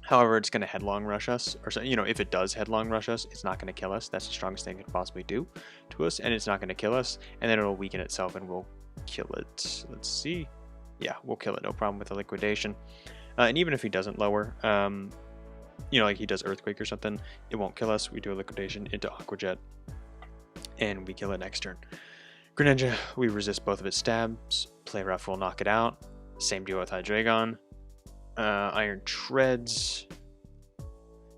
However, it's going to headlong rush us, or if it does headlong rush us, it's not going to kill us. That's the strongest thing it could possibly do to us, and it's not going to kill us. And then it'll weaken itself, and we'll kill it. Let's see. Yeah, we'll kill it, no problem with the liquidation. And even if he doesn't lower, like he does Earthquake or something, it won't kill us. We do a liquidation into Aqua Jet, and we kill it next turn. Greninja, we resist both of its stabs. Play Rough will knock it out. Same deal with Hydreigon. Iron Treads.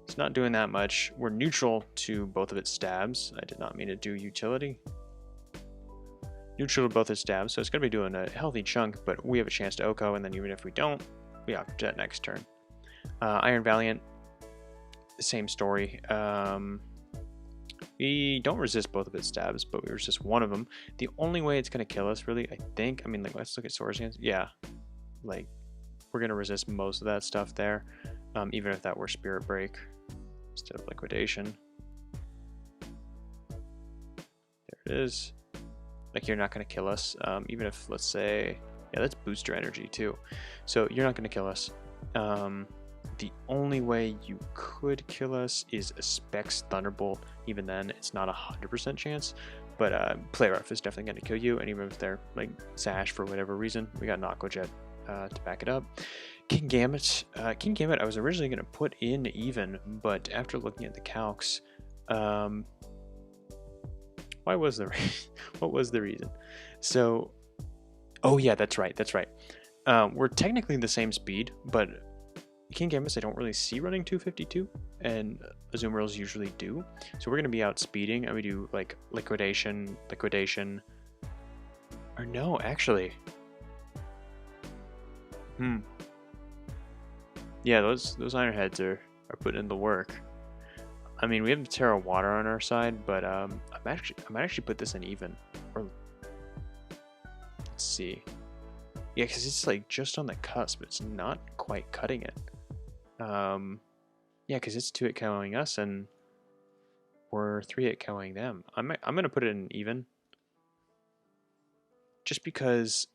It's not doing that much. We're neutral to both of its stabs. I did not mean to do utility. Neutral to both its stabs, so it's going to be doing a healthy chunk, but we have a chance to OHKO, and then even if we don't, we Aqua Jet next turn. Iron Valiant, same story. We don't resist both of its stabs, but we resist one of them. The only way it's going to kill us, really, I think, like, let's look at Swords Dance. Yeah, like, we're going to resist most of that stuff there, even if that were Spirit Break instead of Liquidation. There it is. Like, you're not going to kill us, even if, let's say, yeah, that's booster energy too. So you're not going to kill us. The only way you could kill us is a Specs Thunderbolt. Even then, it's not 100% chance, but Play Rough is definitely going to kill you, and even if they're like Sash for whatever reason, we got an Aqua Jet to back it up. Kingambit. I was originally going to put in even, but after looking at the calcs, what was the reason? So, oh yeah, that's right. We're technically the same speed, but Kingambit I don't really see running 252, and Azumarills usually do. So we're going to be out speeding, and we do like liquidation, or no, actually. Yeah, those Iron Heads are putting in the work. I mean, we have the Terra Water on our side, but I might actually put this in even. Or let's see. Yeah, because it's like just on the cusp. It's not quite cutting it. Yeah, because it's 2-hit KOing us, and we're 3-hit KOing them. I'm gonna put it in even, just because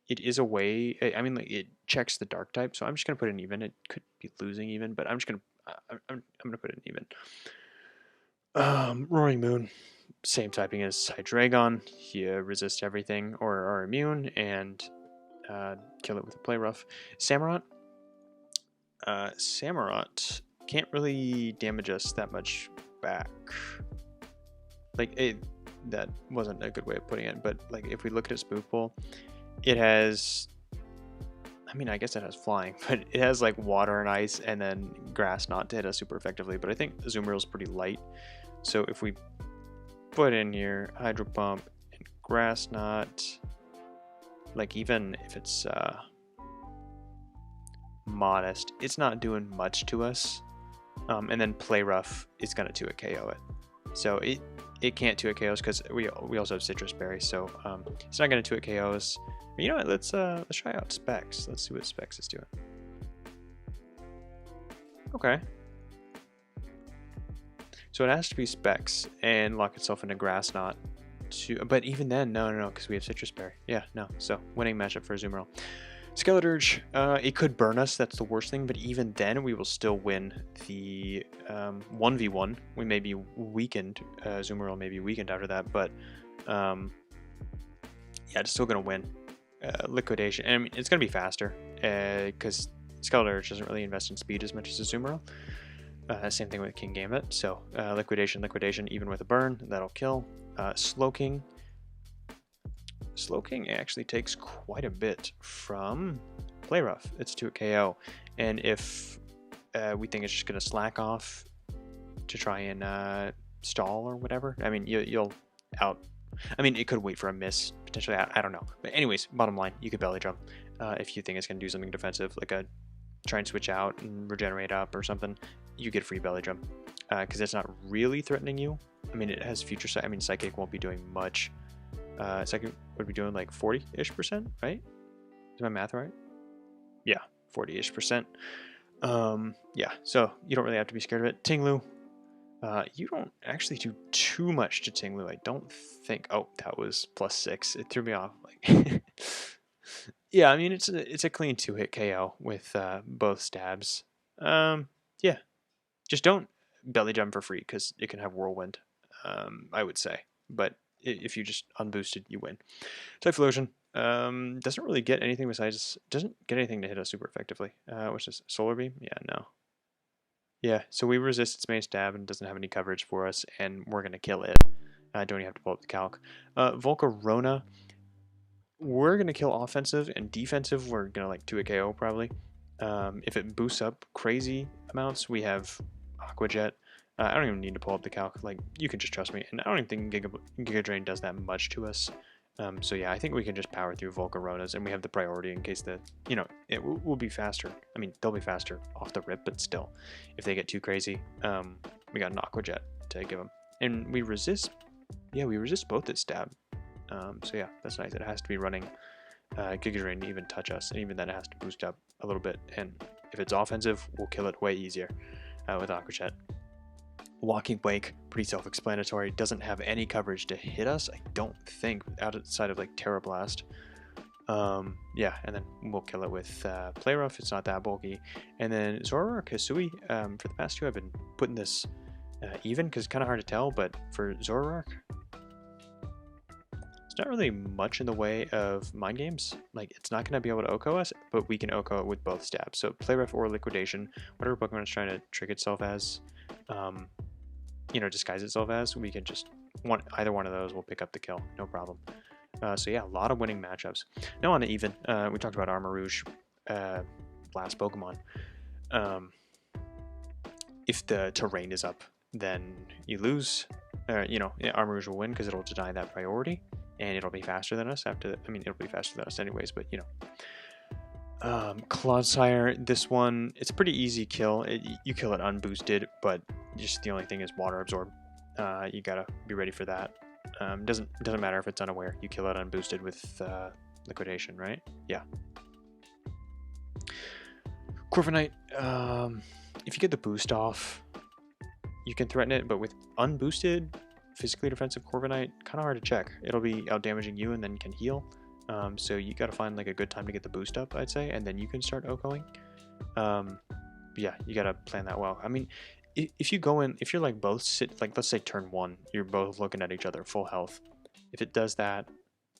it is a way. I mean, like, it checks the Dark type, so I'm just gonna put it in even. It could be losing even, but I'm gonna put it in even. Roaring Moon. same typing as Hydreigon. You resist everything or are immune and kill it with a Play Rough. Samurott. Samurott can't really damage us that much back. Like, that wasn't a good way of putting it, but like if we look at its move pool, it has, I mean, I guess it has flying, but it has like water and ice and then grass not to hit us super effectively. But I think Azumarill is pretty light. So if we put in here Hydro Pump and Grass Knot, like even if it's modest, it's not doing much to us. And then Play Rough is gonna 2-hit KO it. So it can't 2-hit KO us because we also have Citrus Berry, so it's not gonna 2-hit KO us. You know what? Let's try out Specs. Let's see what Specs is doing. Okay. So it has to be Specs and lock itself into Grass Knot. But even then, no, because we have Citrus Berry. Yeah, no. So winning matchup for Azumarill. Skeleturge, it could burn us, that's the worst thing, but even then we will still win the 1v1. We may be weakened, Azumarill may be weakened after that, but yeah, it's still going to win. Liquidation, I mean, it's going to be faster, because Skeleturge doesn't really invest in speed as much as Azumarill. Same thing with King Gambit, so Liquidation, even with a burn, that'll kill. Slowking. Slowking actually takes quite a bit from Play Rough. It's 2-hit KO. And if we think it's just going to slack off to try and stall or whatever, I mean, you'll out. I mean, it could wait for a miss, potentially. I don't know. But anyways, bottom line, you could belly jump if you think it's going to do something defensive, like a try and switch out and regenerate up or something. You get free belly jump because it's not really threatening you. I mean, it has future sight. I mean, Psychic won't be doing much. Psychic would be doing like 40-ish%, right? Is my math right? Yeah, 40-ish%. Yeah, so you don't really have to be scared of it. Tinglu, you don't actually do too much to Tinglu, I don't think. Oh, that was +6. It threw me off. Like, yeah, I mean, it's a clean 2-hit KO with both stabs. Yeah, just don't belly jump for free because it can have Whirlwind, I would say. But if you just unboosted, you win. Typhlosion doesn't really get anything besides, doesn't get anything to hit us super effectively. What's this? Solar Beam? Yeah, no. Yeah, so we resist its main stab and doesn't have any coverage for us, and we're going to kill it. Don't even have to pull up the calc. Volcarona, we're going to kill offensive and defensive. We're going to like 2-hit KO probably. If it boosts up crazy amounts, we have Aqua Jet. I don't even need to pull up the calc, like, you can just trust me, and I don't even think Giga Drain does that much to us. So yeah, I think we can just power through Volcaronas, and we have the priority in case it will be faster. I mean, they'll be faster off the rip, but still, if they get too crazy, we got an Aqua Jet to give them. And we resist, yeah, we resist both its stab. So yeah, that's nice. It has to be running Giga Drain to even touch us, and even then it has to boost up a little bit, and if it's offensive, we'll kill it way easier with Aqua Jet. Walking Wake, pretty self-explanatory, doesn't have any coverage to hit us, I don't think, outside of like Terra Blast. Yeah, and then we'll kill it with Play Rough, it's not that bulky. And then Zoroark Hisui, for the past two I've been putting this even, because it's kind of hard to tell, but for Zoroark, it's not really much in the way of mind games. Like, it's not going to be able to OHKO us, but we can OHKO it with both stabs. So Play Rough or Liquidation, whatever Pokemon is trying to trick itself as, disguise itself as, we can just, either one of those will pick up the kill, no problem. So yeah, a lot of winning matchups. Now on to even, we talked about Armarouge, last Pokemon. If the terrain is up, then you lose. Armarouge will win because it'll deny that priority, and it'll be faster than us after, it'll be faster than us anyways, but Clodsire, this one, it's a pretty easy kill. You kill it unboosted, but just the only thing is water absorb. You gotta be ready for that. Doesn't matter if it's unaware. You kill it unboosted with Liquidation, right? Yeah. Corviknight, if you get the boost off, you can threaten it, but with unboosted, physically defensive Corviknight, kind of hard to check. It'll be out damaging you and then can heal. So you got to find like a good time to get the boost up, I'd say, and then you can start OHKOing. Yeah, you got to plan that well. I mean, if you go in, if you're like both like let's say turn 1, you're both looking at each other full health. If it does that,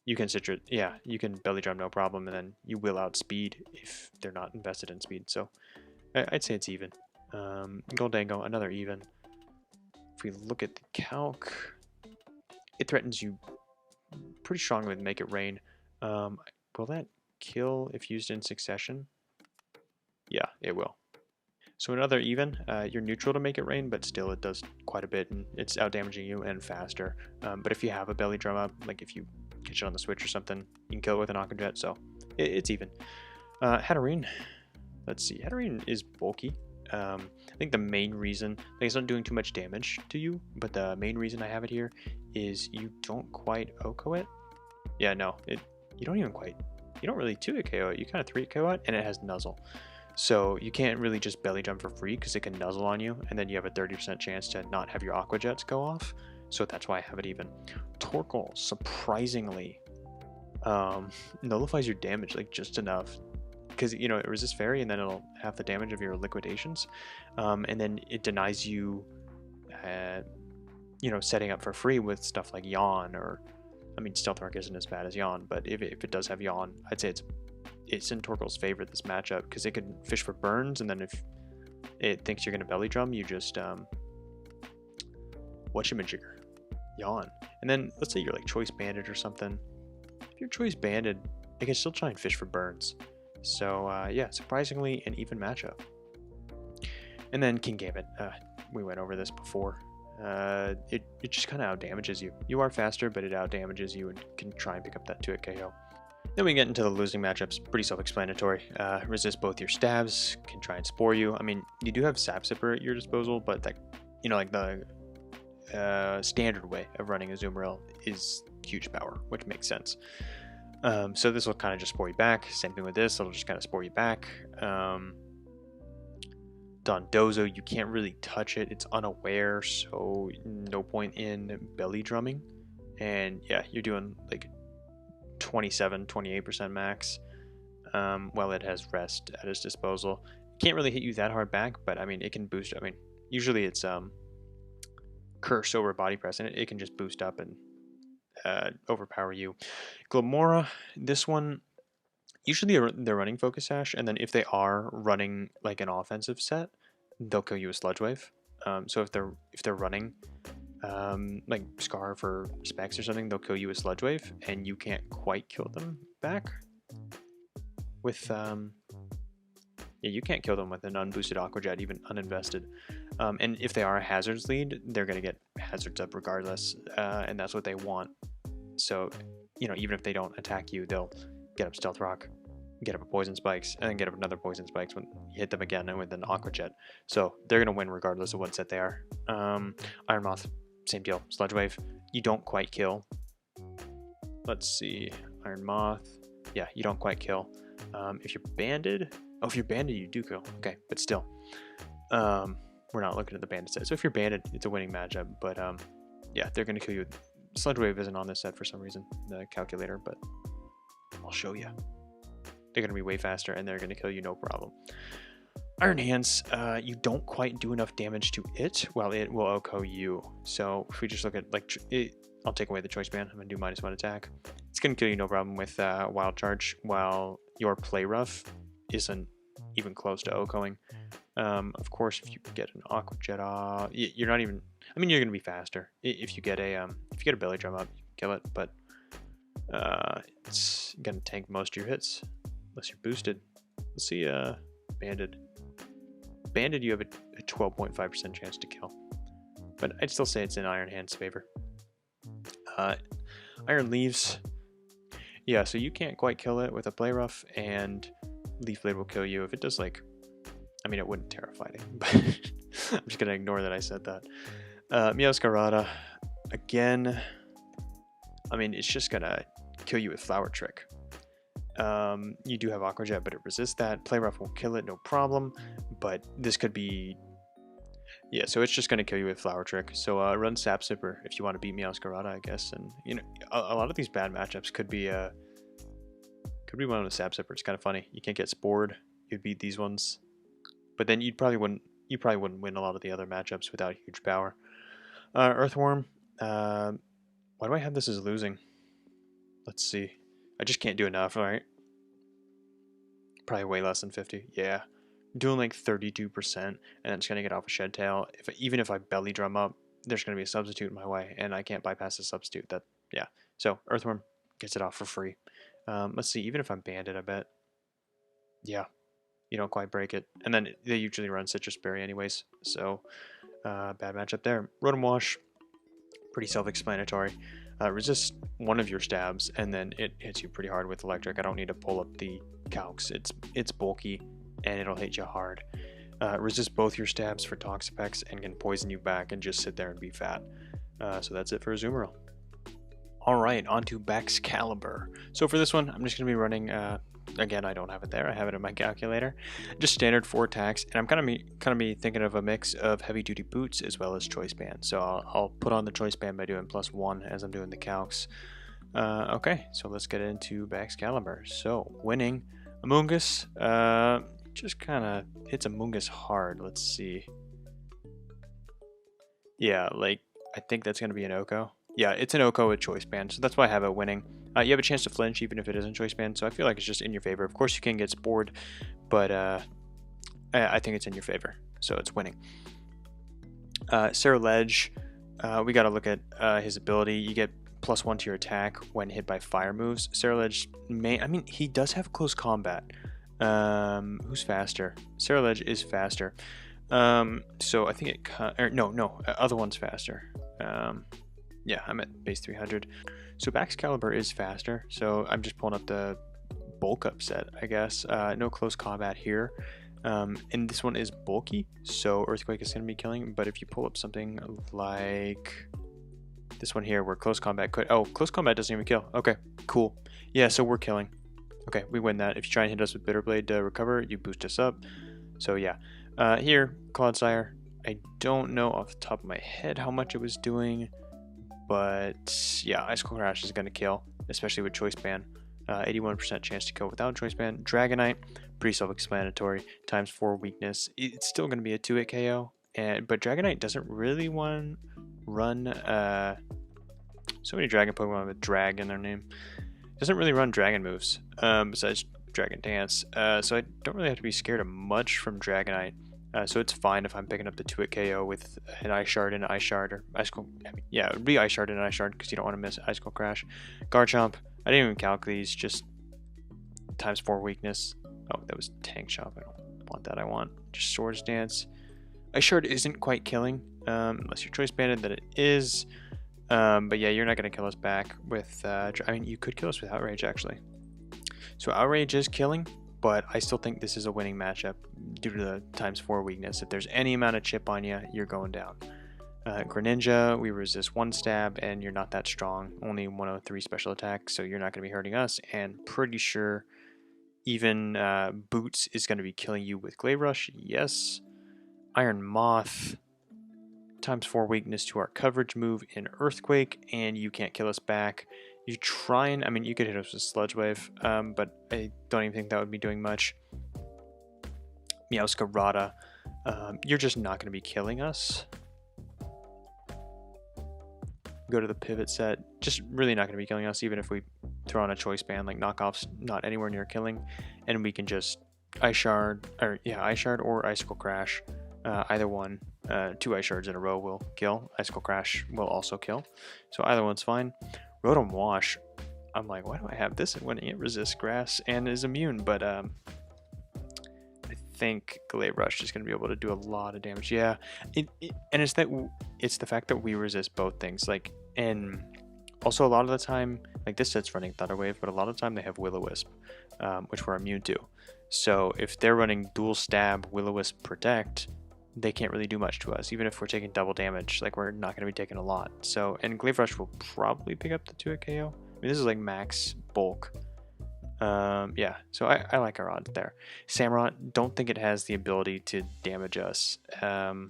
you can citrus, yeah, you can belly drum no problem, and then you will outspeed if they're not invested in speed. So I'd say it's even. Goldango, another even. If we look at the calc, it threatens you pretty strongly with Make It Rain. Will that kill if used in succession? Yeah, it will. So another even, you're neutral to Make It Rain, but still it does quite a bit, and it's out-damaging you and faster. But if you have a belly drum up, like if you catch it on the switch or something, you can kill it with an Aqua Jet, so it's even. Hatterene, let's see, Hatterene is bulky. I think the main reason, like it's not doing too much damage to you, but the main reason I have it here is you don't quite OHKO it. Yeah, no, you don't really 2-hit KO it, you kind of 3-hit KO it, and it has Nuzzle. So you can't really just belly drum for free because it can nuzzle on you, and then you have a 30% chance to not have your Aqua Jets go off. So that's why I have it even. Torkoal, surprisingly, nullifies your damage like just enough, because you know it resists fairy, and then it'll have the damage of your liquidations, and then it denies you, setting up for free with stuff like Yawn, or I mean Stealth Rock isn't as bad as Yawn, but if it does have Yawn, I'd say it's in Torkoal's favor this matchup, because it can fish for burns, and then if it thinks you're going to belly drum, you just whatchamajigger, Yawn. And then let's say you're like Choice Banded or something. If you're Choice Banded, it can still try and fish for burns. So yeah, surprisingly an even matchup. And then King Gambit, we went over this before. It just kind of out damages you. You are faster, but it out damages you and can try and pick up that 2-hit KO. Then we get into the losing matchups, pretty self-explanatory. Resist both your stabs, can try and spore you. I mean, you do have Sap Sipper at your disposal, but that, like the standard way of running Azumarill is huge power, which makes sense. So this will kind of just spore you back. Same thing with this, it'll just kind of spore you back. Dondozo, you can't really touch it, it's unaware, so no point in belly drumming. And yeah, you're doing like 28% max, while it has rest at its disposal. Can't really hit you that hard back, but I mean it can boost. I mean usually it's curse over body press, and it can just boost up and overpower you. Glamora, this one usually they're running Focus Sash, and then if they are running like an offensive set, they'll kill you with Sludge Wave. So if they're running like Scarf or Specs or something, they'll kill you with Sludge Wave, and you can't quite kill them back with yeah, you can't kill them with an unboosted Aqua Jet, even uninvested. And if they are a Hazards lead, they're gonna get Hazards up regardless, and that's what they want. So even if they don't attack you, they'll get up Stealth Rock, get up a Poison Spikes, and then get up another Poison Spikes when you hit them again and with an Aqua Jet. So they're gonna win regardless of what set they are. Iron Moth, same deal. Sludge Wave, you don't quite kill. Let's see, Iron Moth, yeah, you don't quite kill. If you're banded, if you're banded, you do kill. Okay, but still, we're not looking at the banded set. So if you're banded, it's a winning matchup. But yeah, they're gonna kill you. Sludge Wave isn't on this set for some reason, the calculator, but I'll show you. They're gonna be way faster, and they're gonna kill you no problem. Iron Hands, you don't quite do enough damage to it, while it will OHKO you. So if we just look at like, I'll take away the Choice Band. I'm gonna do -1 attack. It's gonna kill you no problem with Wild Charge, while your Play Rough isn't even close to OHKOing. Of course, if you get an Aqua Jet, you're not even. I mean, you're gonna be faster if you get a belly drum up, you can kill it, but it's gonna tank most of your hits unless you're boosted. Let's see, banded. Banded, you have a 12.5% chance to kill, but I'd still say it's in Iron Hand's favor. Iron Leaves, yeah, so you can't quite kill it with a Play Rough, and Leaf Blade will kill you if it does, like, I mean, it wouldn't terrify it, but I'm just gonna ignore that I said that. Meowscarada, again, I mean, it's just gonna kill you with Flower Trick. You do have Aqua Jet, but it resists that. Play Rough will kill it, no problem, but this could be, yeah, so it's just going to kill you with Flower Trick. So run Sap Sipper if you want to beat Meowscarada, I guess. And a lot of these bad matchups could be one of the Sap Sipper. It's kind of funny. You can't get Spored. You'd beat these ones, but then you probably wouldn't you probably wouldn't win a lot of the other matchups without huge power. Earthworm. Why do I have this as losing? Let's see. I just can't do enough, right? Probably way less than 50. Yeah. I'm doing like 32%, and it's going to get off a Shed Tail. Even if I belly drum up, there's going to be a substitute in my way, and I can't bypass the substitute. Yeah. So Earthworm gets it off for free. Let's see. Even if I'm banded, I bet. Yeah. You don't quite break it. And then they usually run Citrus Berry anyways. So bad matchup there. Rotom Wash. Pretty self-explanatory. Resist one of your stabs, and then it hits you pretty hard with electric. I don't need to pull up the calcs. It's bulky, and it'll hit you hard. Resist both your stabs for Toxapex and can poison you back and just sit there and be fat. So that's it for Azumarill. Alright, on to Baxcalibur. So for this one, I'm just going to be running, again, I don't have it there, I have it in my calculator. Just standard 4 attacks, and I'm kind of be thinking of a mix of heavy-duty boots as well as choice band. So I'll put on the choice band by doing +1 as I'm doing the calcs. Okay, so let's get into Baxcalibur. So, winning, Amoonguss, just kind of hits Amoonguss hard. Let's see. Yeah, like, I think that's going to be an Oko. Yeah, it's an Oko with choice band, so that's why I have it winning. You have a chance to flinch even if it isn't choice band, so I feel like it's just in your favor. Of course, you can get spored, but I think it's in your favor, so it's winning. Ledge, we got to look at his ability. You get +1 to your attack when hit by fire moves. Ledge I mean, he does have close combat. Who's faster? Ledge is faster. So I think other one's faster. Yeah, I'm at base 300. So Baxcalibur is faster, so I'm just pulling up the bulk up set, I guess. No close combat here. And this one is bulky, so Earthquake is going to be killing, but if you pull up something like this one here where close combat could... Oh, close combat doesn't even kill. Okay, cool. Yeah, so we're killing. Okay, we win that. If you try and hit us with Bitter Blade to recover, you boost us up. So yeah. Here, Clodsire. I don't know off the top of my head how much it was doing, but yeah, Icicle Crash is going to kill, especially with Choice Band. 81% chance to kill without Choice Band. Dragonite, pretty self-explanatory, ×4 weakness. It's still going to be a 2-hit KO, but Dragonite doesn't really run so many Dragon Pokemon with drag in their name. Doesn't really run Dragon moves, besides Dragon Dance, so I don't really have to be scared of much from Dragonite. So it's fine if I'm picking up the 2-hit KO with an Ice Shard and an Ice Shard, or Icicle. I mean, yeah, it would be Ice Shard and Ice Shard because you don't want to miss Icicle Crash. Garchomp, I didn't even calculate these, just ×4 weakness. Oh, that was Tank Chomp. I don't want that. I want just Swords Dance. Ice Shard isn't quite killing, unless you're choice banded, that it is. But yeah, you're not going to kill us back with. I mean, you could kill us with Outrage actually. So Outrage is killing, but I still think this is a winning matchup due to the ×4 weakness. If there's any amount of chip on you, you're going down. Greninja, we resist 1 stab, and you're not that strong. Only 103 special attack, so you're not going to be hurting us. And pretty sure even Boots is going to be killing you with Glaive Rush. Yes. Iron Moth, ×4 weakness to our coverage move in Earthquake, and you can't kill us back. You try and, I mean, you could hit us with Sludge Wave, but I don't even think that would be doing much. Meowscarada, you're just not going to be killing us. Go to the pivot set, just really not going to be killing us, even if we throw on a choice band. Like knockoffs, not anywhere near killing, and we can just Ice Shard, or yeah, Ice Shard or Icicle Crash. Either one, 2 Ice Shards in a row will kill. Icicle Crash will also kill, so either one's fine. Rotom Wash, I'm like, why do I have this when it resists grass and is immune? But I think Glaive Rush is going to be able to do a lot of damage. Yeah, and it's the fact that we resist both things. Like, and also a lot of the time, like this set's running Thunder Wave, but a lot of the time they have Will-O-Wisp, which we're immune to. So if they're running dual stab Will-O-Wisp Protect, they can't really do much to us, even if we're taking double damage. Like, we're not going to be taking a lot. So, and Glaive Rush will probably pick up the 2-hit KO. I mean, this is like max bulk. Yeah, so I like our odds there. Samurott, don't think it has the ability to damage us. And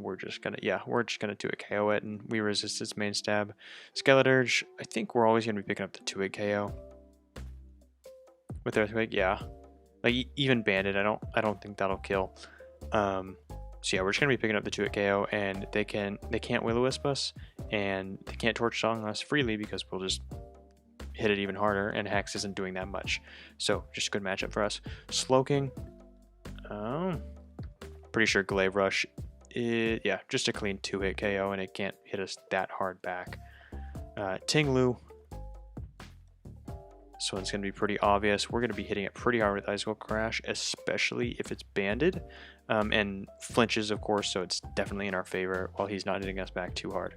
we're just gonna 2-hit KO it, and we resist its main stab. Skeledirge, I think we're always gonna be picking up the 2-hit KO with Earthquake. Yeah. Like even banded, I don't think that'll kill. So yeah, we're just gonna be picking up the 2-hit KO, and they can't Will-O-Wisp us, and they can't Torch Song us freely because we'll just hit it even harder, and Hex isn't doing that much. So just a good matchup for us. Slowking, pretty sure Glaive Rush, yeah, just a clean 2-hit KO, and it can't hit us that hard back. Tinglu, this one's going to be pretty obvious. We're going to be hitting it pretty hard with Icicle Crash, especially if it's banded. And flinches, of course, so it's definitely in our favor while he's not hitting us back too hard.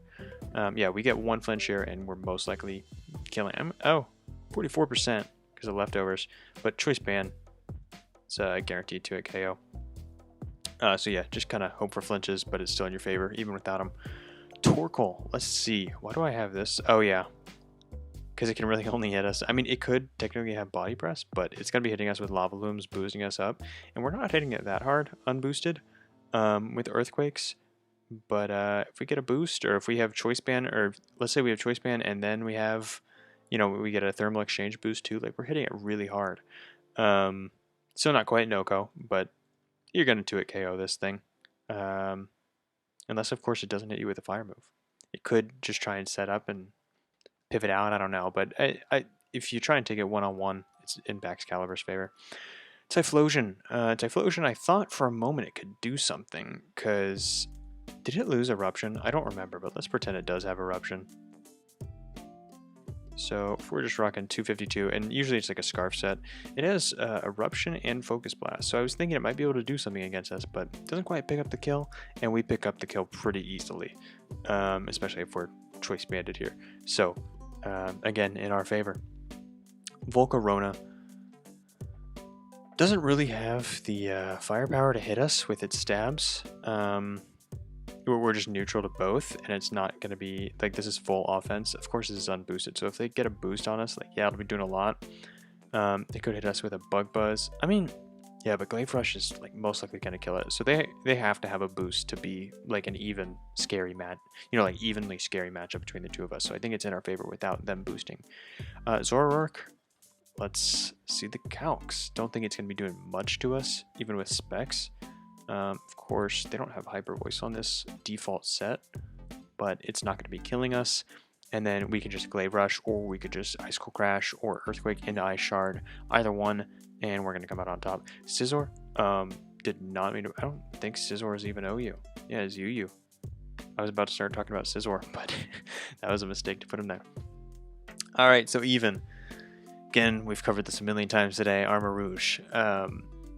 Yeah, we get 1 flinch here, and we're most likely killing him. Oh, 44% because of leftovers. But Choice Band, it's guaranteed 2-hit KO. So yeah, just kind of hope for flinches, but it's still in your favor, even without him. Torkoal, let's see. Why do I have this? Oh yeah, because it can really only hit us. I mean, it could technically have Body Press, but it's going to be hitting us with Lava Looms, boosting us up. And we're not hitting it that hard, unboosted, with Earthquakes. But if we get a boost, or if we have Choice Band, or let's say we have Choice Band, and then we have, you know, we get a Thermal Exchange boost too, like we're hitting it really hard. Still not quite no-ko, but you're going to 2-hit KO this thing. Unless, of course, it doesn't hit you with a fire move. It could just try and set up and pivot out, I don't know, but if you try and take it one-on-one, it's in Baxcalibur's favor. Typhlosion. Typhlosion, I thought for a moment it could do something, because did it lose Eruption? I don't remember, but let's pretend it does have Eruption. So if we're just rocking 252, and usually it's like a Scarf set, it has Eruption and Focus Blast. So I was thinking it might be able to do something against us, but it doesn't quite pick up the kill, and we pick up the kill pretty easily, especially if we're Choice Banded here. So again, in our favor. Volcarona doesn't really have the firepower to hit us with its stabs. We're just neutral to both, and it's not going to be, like, this is full offense. Of course, this is unboosted, so if they get a boost on us, like, yeah, it'll be doing a lot. They could hit us with a Bug Buzz. I mean, yeah, but Glaive Rush is, like, most likely going to kill it. So they have to have a boost to be, like, an even scary evenly scary matchup between the two of us. So I think it's in our favor without them boosting. Zoroark, let's see the calcs. Don't think it's going to be doing much to us, even with specs. Of course, they don't have Hyper Voice on this default set, but it's not going to be killing us. And then we could just Glaive Rush, or we could just Icicle Crash, or Earthquake into Ice Shard, either one, and we're going to come out on top. Scizor, did not mean to, I don't think Scizor is even OU. Yeah, it's UU. I was about to start talking about Scizor, but that was a mistake to put him there. Alright, so even. Again, we've covered this a million times today. Armarouge.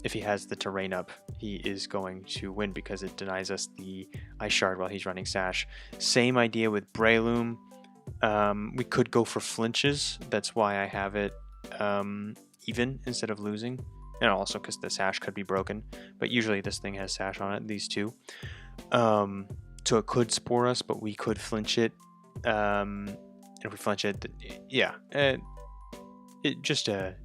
If he has the terrain up, he is going to win because it denies us the Ice Shard while he's running Sash. Same idea with Breloom. We could go for flinches. That's why I have it even instead of losing. And also because the Sash could be broken. But usually this thing has Sash on it, these two. So it could Spore us, but we could flinch it. And if we flinch it, yeah. It just a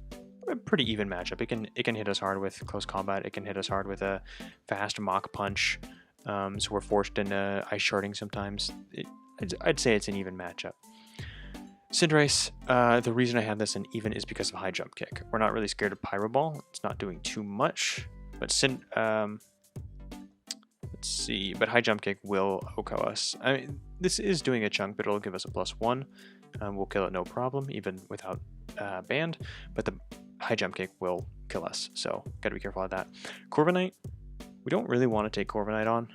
pretty even matchup. It can hit us hard with close combat. It can hit us hard with a fast Mach Punch. So we're forced into Ice Sharding sometimes. I'd say it's an even matchup. Cinderace, the reason I have this in even is because of High Jump Kick. We're not really scared of Pyro Ball. It's not doing too much. But let's see. But High Jump Kick will OHKO us. I mean, this is doing a chunk, but it'll give us a +1. We'll kill it no problem, even without band. But the High Jump Kick will kill us, so gotta be careful of that. Corviknight, we don't really want to take Corviknight on.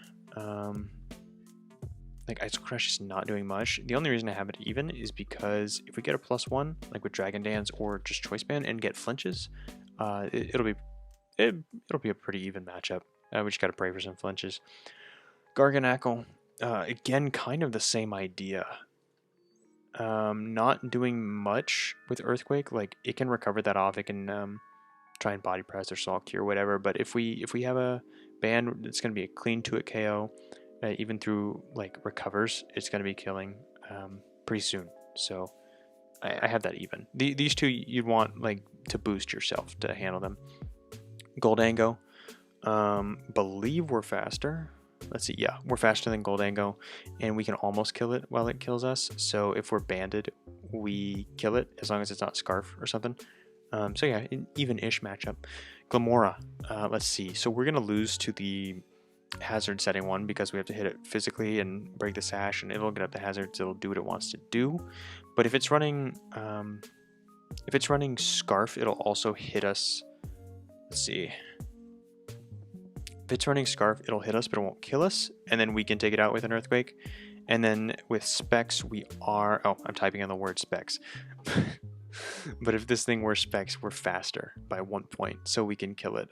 Like Icicle Crush is not doing much. The only reason I have it even is because if we get a +1, like with Dragon Dance or just Choice Band, and get flinches, it'll be a pretty even matchup. We just gotta pray for some flinches. Garganacl, again, kind of the same idea. Not doing much with Earthquake. Like, it can recover that off. It can try and Body Press or Salt Cure, whatever. But if we have a band, it's going to be a clean 2-hit KO. Even through like recovers, it's going to be killing pretty soon. So I have that even. These two you'd want like to boost yourself to handle them. Goldango, believe we're faster. Let's see, yeah, we're faster than Goldango, and we can almost kill it while it kills us. So if we're banded, we kill it as long as it's not Scarf or something. So yeah, an even-ish matchup. Glamora. Let's see. So we're gonna lose to the hazard setting one because we have to hit it physically and break the sash, and it'll get up the hazards. It'll do what it wants to do. But if it's running Scarf, it'll also hit us. Let's see. If it's running Scarf, it'll hit us, but it won't kill us, and then we can take it out with an Earthquake. And then with Specs, we are... Oh, I'm typing in the word Specs. But if this thing were Specs, we're faster by 1 point, so we can kill it.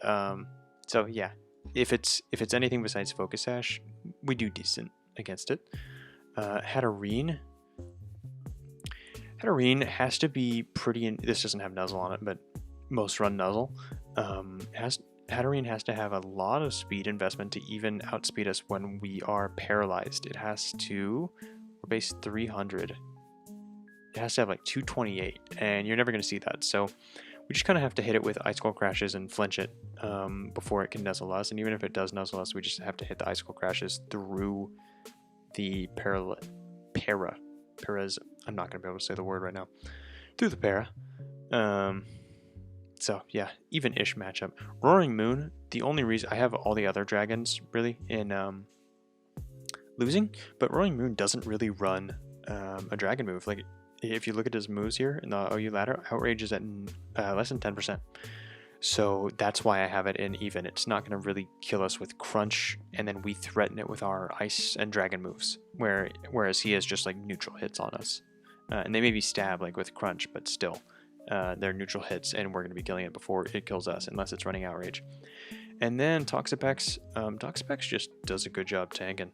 So yeah, if it's anything besides Focus Sash, we do decent against it. Hatterene has to be pretty... This doesn't have Nuzzle on it, but most run Nuzzle. Hatterene has to have a lot of speed investment to even outspeed us when we are paralyzed. It has to... We're base 300. It has to have like 228, and you're never going to see that. So we just kind of have to hit it with Icicle Crashes and flinch it before it can nuzzle us. And even if it does nuzzle us, we just have to hit the Icicle Crashes through the Paras. I'm not going to be able to say the word right now. Through the para. So yeah, even-ish matchup. Roaring Moon, the only reason... I have all the other dragons, really, in losing, but Roaring Moon doesn't really run a dragon move. Like, if you look at his moves here in the OU ladder, Outrage is at less than 10%. So that's why I have it in even. It's not going to really kill us with Crunch, and then we threaten it with our Ice and Dragon moves, whereas he has just like neutral hits on us. And they maybe stab like with Crunch, but still, they're neutral hits, and we're going to be killing it before it kills us, unless it's running Outrage. And then Toxapex. Toxapex just does a good job tanking.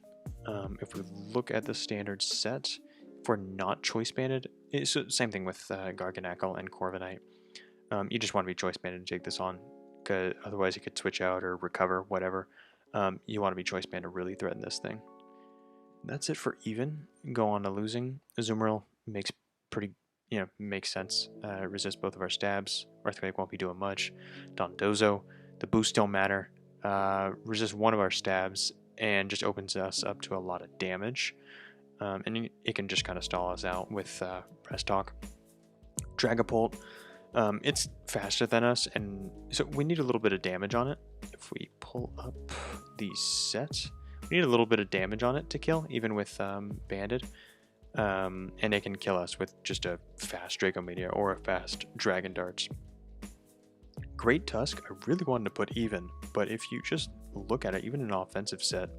If we look at the standard set, if we're not choice banded, it's the same thing with Garganacl and Corviknight. You just want to be choice banded to take this on, because otherwise you could switch out or recover, whatever. You want to be choice banded to really threaten this thing. That's it for even. Go on to losing. Azumarill makes makes sense. Resist both of our stabs. Earthquake won't be doing much. Dondozo, the boost don't matter. Resist one of our stabs and just opens us up to a lot of damage. And it can just kind of stall us out with Press Talk. Dragapult, it's faster than us, and so we need a little bit of damage on it. If we pull up the set, we need a little bit of damage on it to kill, even with Banded. And it can kill us with just a fast Draco Meteor or a fast Dragon Darts. Great Tusk, I really wanted to put even, but if you just look at it, even in an offensive set,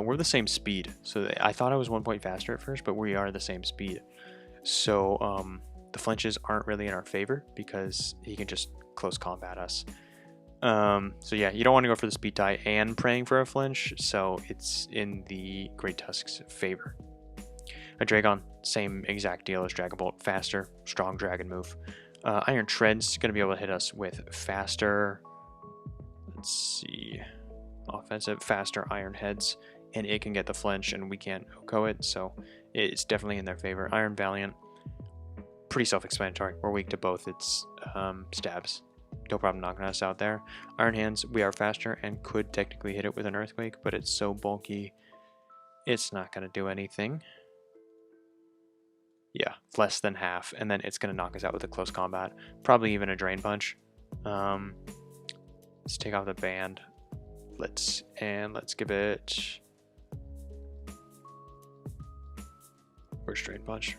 we're the same speed. So I thought I was 1 point faster at first, but we are the same speed. So the flinches aren't really in our favor because he can just close combat us. So yeah, you don't want to go for the speed tie and praying for a flinch, so it's in the Great Tusk's favor. A Dragon, same exact deal as Dragapult, faster, strong dragon move. Iron Tread's going to be able to hit us with faster, let's see, offensive, faster Iron Heads, and it can get the flinch and we can't OHKO it, so it's definitely in their favor. Iron Valiant, pretty self-explanatory. We're weak to both its stabs. No problem knocking us out there. Iron Hands, we are faster and could technically hit it with an Earthquake, but it's so bulky, it's not going to do anything. Yeah, less than half, and then it's going to knock us out with a close combat. Probably even a Drain Punch. Let's take off the band. Let's give it... Where's Drain Punch?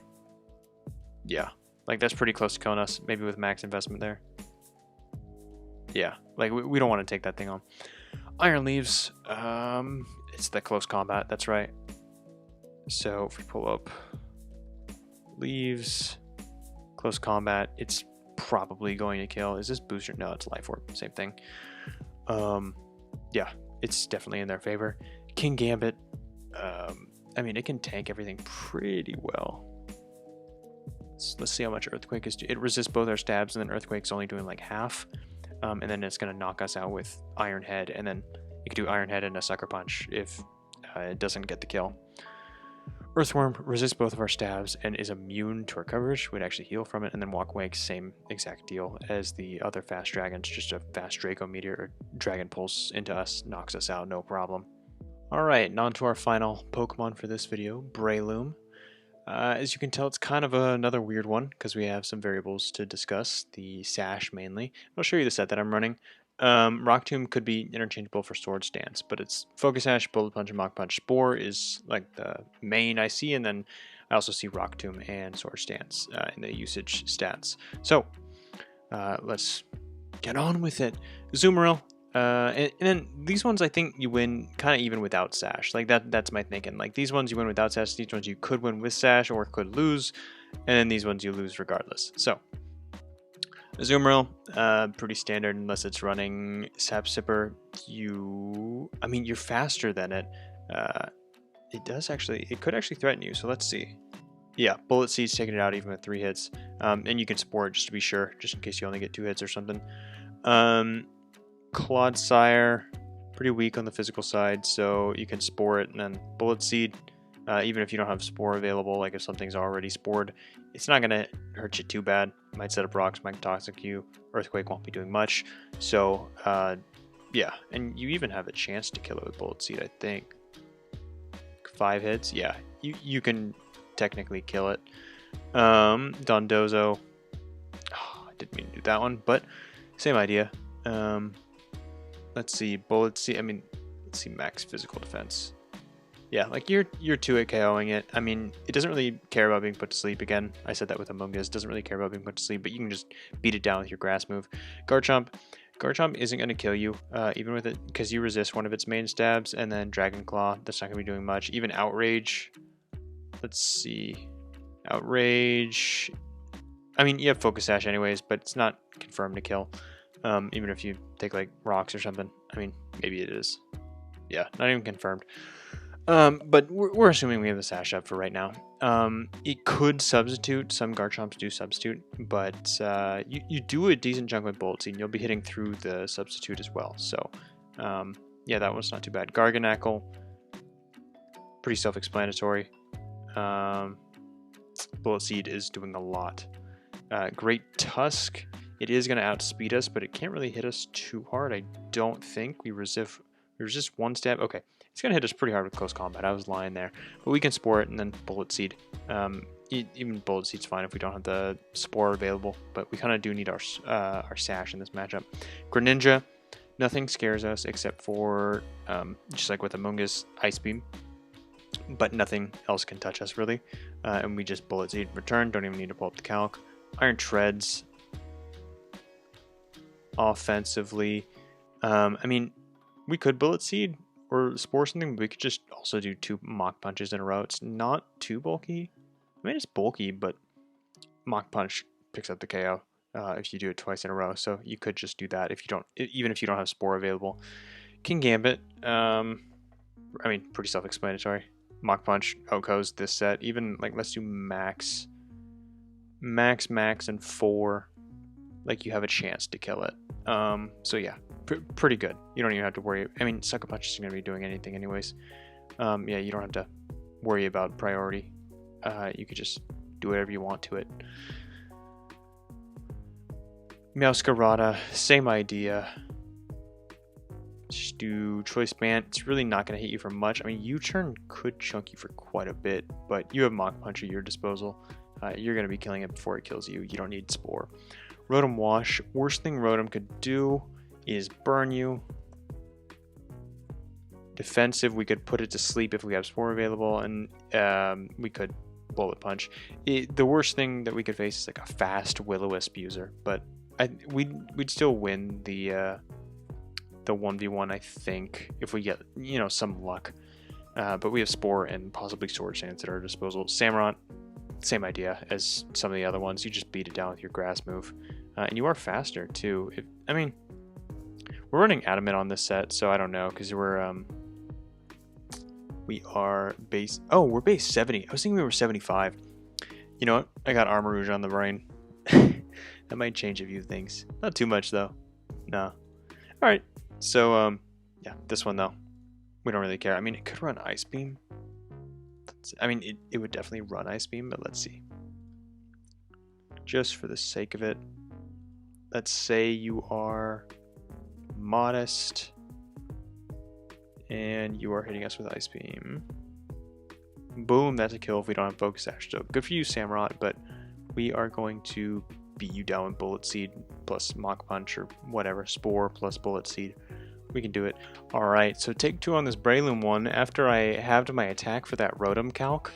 Yeah, like that's pretty close to killing us, maybe with max investment there. Yeah, like we don't want to take that thing on. Iron Leaves, it's the close combat, that's right. So if we pull up Leaves, close combat, it's probably going to kill. Is this booster? No, it's Life Orb, same thing. Yeah, it's definitely in their favor. King Gambit, I mean, it can tank everything pretty well. Let's see how much Earthquake is. It resists both our stabs, and then Earthquake's only doing like half. And then it's going to knock us out with Iron Head, and then you can do Iron Head and a Sucker Punch if it doesn't get the kill. Earthworm resists both of our stabs and is immune to our coverage. We'd actually heal from it, and then Walk Away, same exact deal as the other fast dragons. Just a fast Draco Meteor or Dragon Pulse into us, knocks us out, no problem. Alright, and on to our final Pokemon for this video, Breloom. As you can tell, it's kind of another weird one because we have some variables to discuss, the Sash mainly. I'll show you the set that I'm running. Rock Tomb could be interchangeable for Sword Stance, but it's Focus Sash, Bullet Punch, and Mach Punch. Spore is like the main I see, and then I also see Rock Tomb and Sword Stance in the usage stats. So let's get on with it. Azumarill. And then these ones I think you win kind of even without Sash. Like that's my thinking. Like these ones you win without Sash, these ones you could win with Sash or could lose, and then these ones you lose regardless. So Azumarill, pretty standard unless it's running Sap Sipper. You're faster than it. It could actually threaten you. So let's see. Yeah, Bullet Seed's taking it out even with 3 hits. And you can Spore it just to be sure, just in case you only get 2 hits or something. Clodsire, pretty weak on the physical side, so you can Spore it, and then Bullet Seed, even if you don't have Spore available, like if something's already spored, it's not going to hurt you too bad. Might set up rocks, might toxic you. Earthquake won't be doing much. So, yeah, and you even have a chance to kill it with Bullet Seed, I think. 5 hits, yeah, you can technically kill it. Dondozo, I didn't mean to do that one, but same idea. Let's see, Bullet Seed, let's see, max physical defense. Yeah, like you're 2-hit KOing it. I mean, it doesn't really care about being put to sleep. Again, I said that with Amoonguss. It doesn't really care about being put to sleep, but you can just beat it down with your grass move. Garchomp isn't going to kill you, even with it, because you resist one of its main stabs, and then Dragon Claw, that's not going to be doing much. Even Outrage, let's see, Outrage, you have Focus Sash anyways, but it's not confirmed to kill, even if you take like rocks or something. Maybe it is. Yeah, not even confirmed. But we're assuming we have the Sash up for right now. It could substitute. Some Garchomps do substitute, but you do a decent chunk with Bullet Seed, and you'll be hitting through the substitute as well. So, yeah, that one's not too bad. Garganacl, pretty self-explanatory. Bullet Seed is doing a lot. Great Tusk, it is going to outspeed us, but it can't really hit us too hard, I don't think. We resist 1 stab. Okay. It's going to hit us pretty hard with close combat. I was lying there. But we can Spore it and then Bullet Seed. Even Bullet Seed's fine if we don't have the Spore available. But we kind of do need our Sash in this matchup. Greninja, nothing scares us except for, just like with Amoonguss, Ice Beam. But nothing else can touch us, really. And we just Bullet Seed return. Don't even need to pull up the calc. Iron Treads. Offensively. We could Bullet Seed or Spore something, but we could just also do 2 Mach Punches in a row. It's not too bulky. It's bulky, but Mach Punch picks up the KO if you do it twice in a row. So you could just do that even if you don't have Spore available. King Gambit, pretty self-explanatory. Mach Punch outgoes this set. Even like let's do max, and 4. Like you have a chance to kill it. So yeah. Pretty good. You don't even have to worry. Sucker Punch isn't going to be doing anything anyways. Yeah, you don't have to worry about priority. You could just do whatever you want to it. Meowscarada, same idea. Just do Choice Band. It's really not going to hit you for much. U-Turn could chunk you for quite a bit, but you have Mach Punch at your disposal. You're going to be killing it before it kills you. You don't need Spore. Rotom Wash. Worst thing Rotom could do is burn you. Defensive, we could put it to sleep if we have Spore available, and we could Bullet Punch. The worst thing that we could face is like a fast Will-O-Wisp user, but we'd still win the 1v1, I think, if we get some luck. But we have Spore and possibly Sword Stance at our disposal. Samurott, same idea as some of the other ones. You just beat it down with your grass move, and you are faster too. We're running Adamant on this set, so I don't know, because we are base... Oh, we're base 70. I was thinking we were 75. You know what? I got Armarouge on the brain. That might change a few things. Not too much, though. No. Alright, so, yeah, this one, though. We don't really care. It could run Ice Beam. It would definitely run Ice Beam, but let's see. Just for the sake of it, let's say you are Modest, and you are hitting us with Ice Beam. Boom, that's a kill if we don't have Focus Sash. So good for you, Samurott, but we are going to beat you down with Bullet Seed plus Mach Punch or whatever, Spore plus Bullet Seed. We can do it. Alright, so take 2 on this Breloom one. After I halved my attack for that Rotom calc,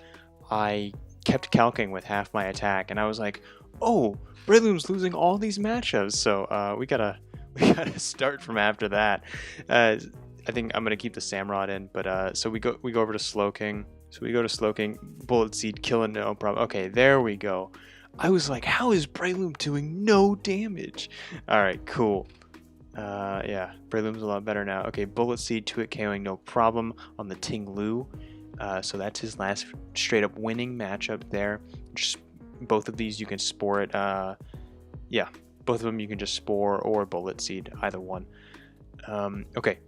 I kept calcing with half my attack, and I was like, oh, Breloom's losing all these matchups, so we gotta start from after that. I think I'm gonna keep the Samurott in, but so we go over to Slowking. So we go to Slowking, Bullet Seed, killing no problem. Okay, there we go. I was like, how is Breloom doing no damage? Alright, cool. Yeah, Breloom's a lot better now. Okay, Bullet Seed, 2-hit KOing, no problem on the Ting Lu. So that's his last straight up winning matchup there. Just both of these you can spore it. Yeah, both of them you can just spore or Bullet Seed, either one. Okay,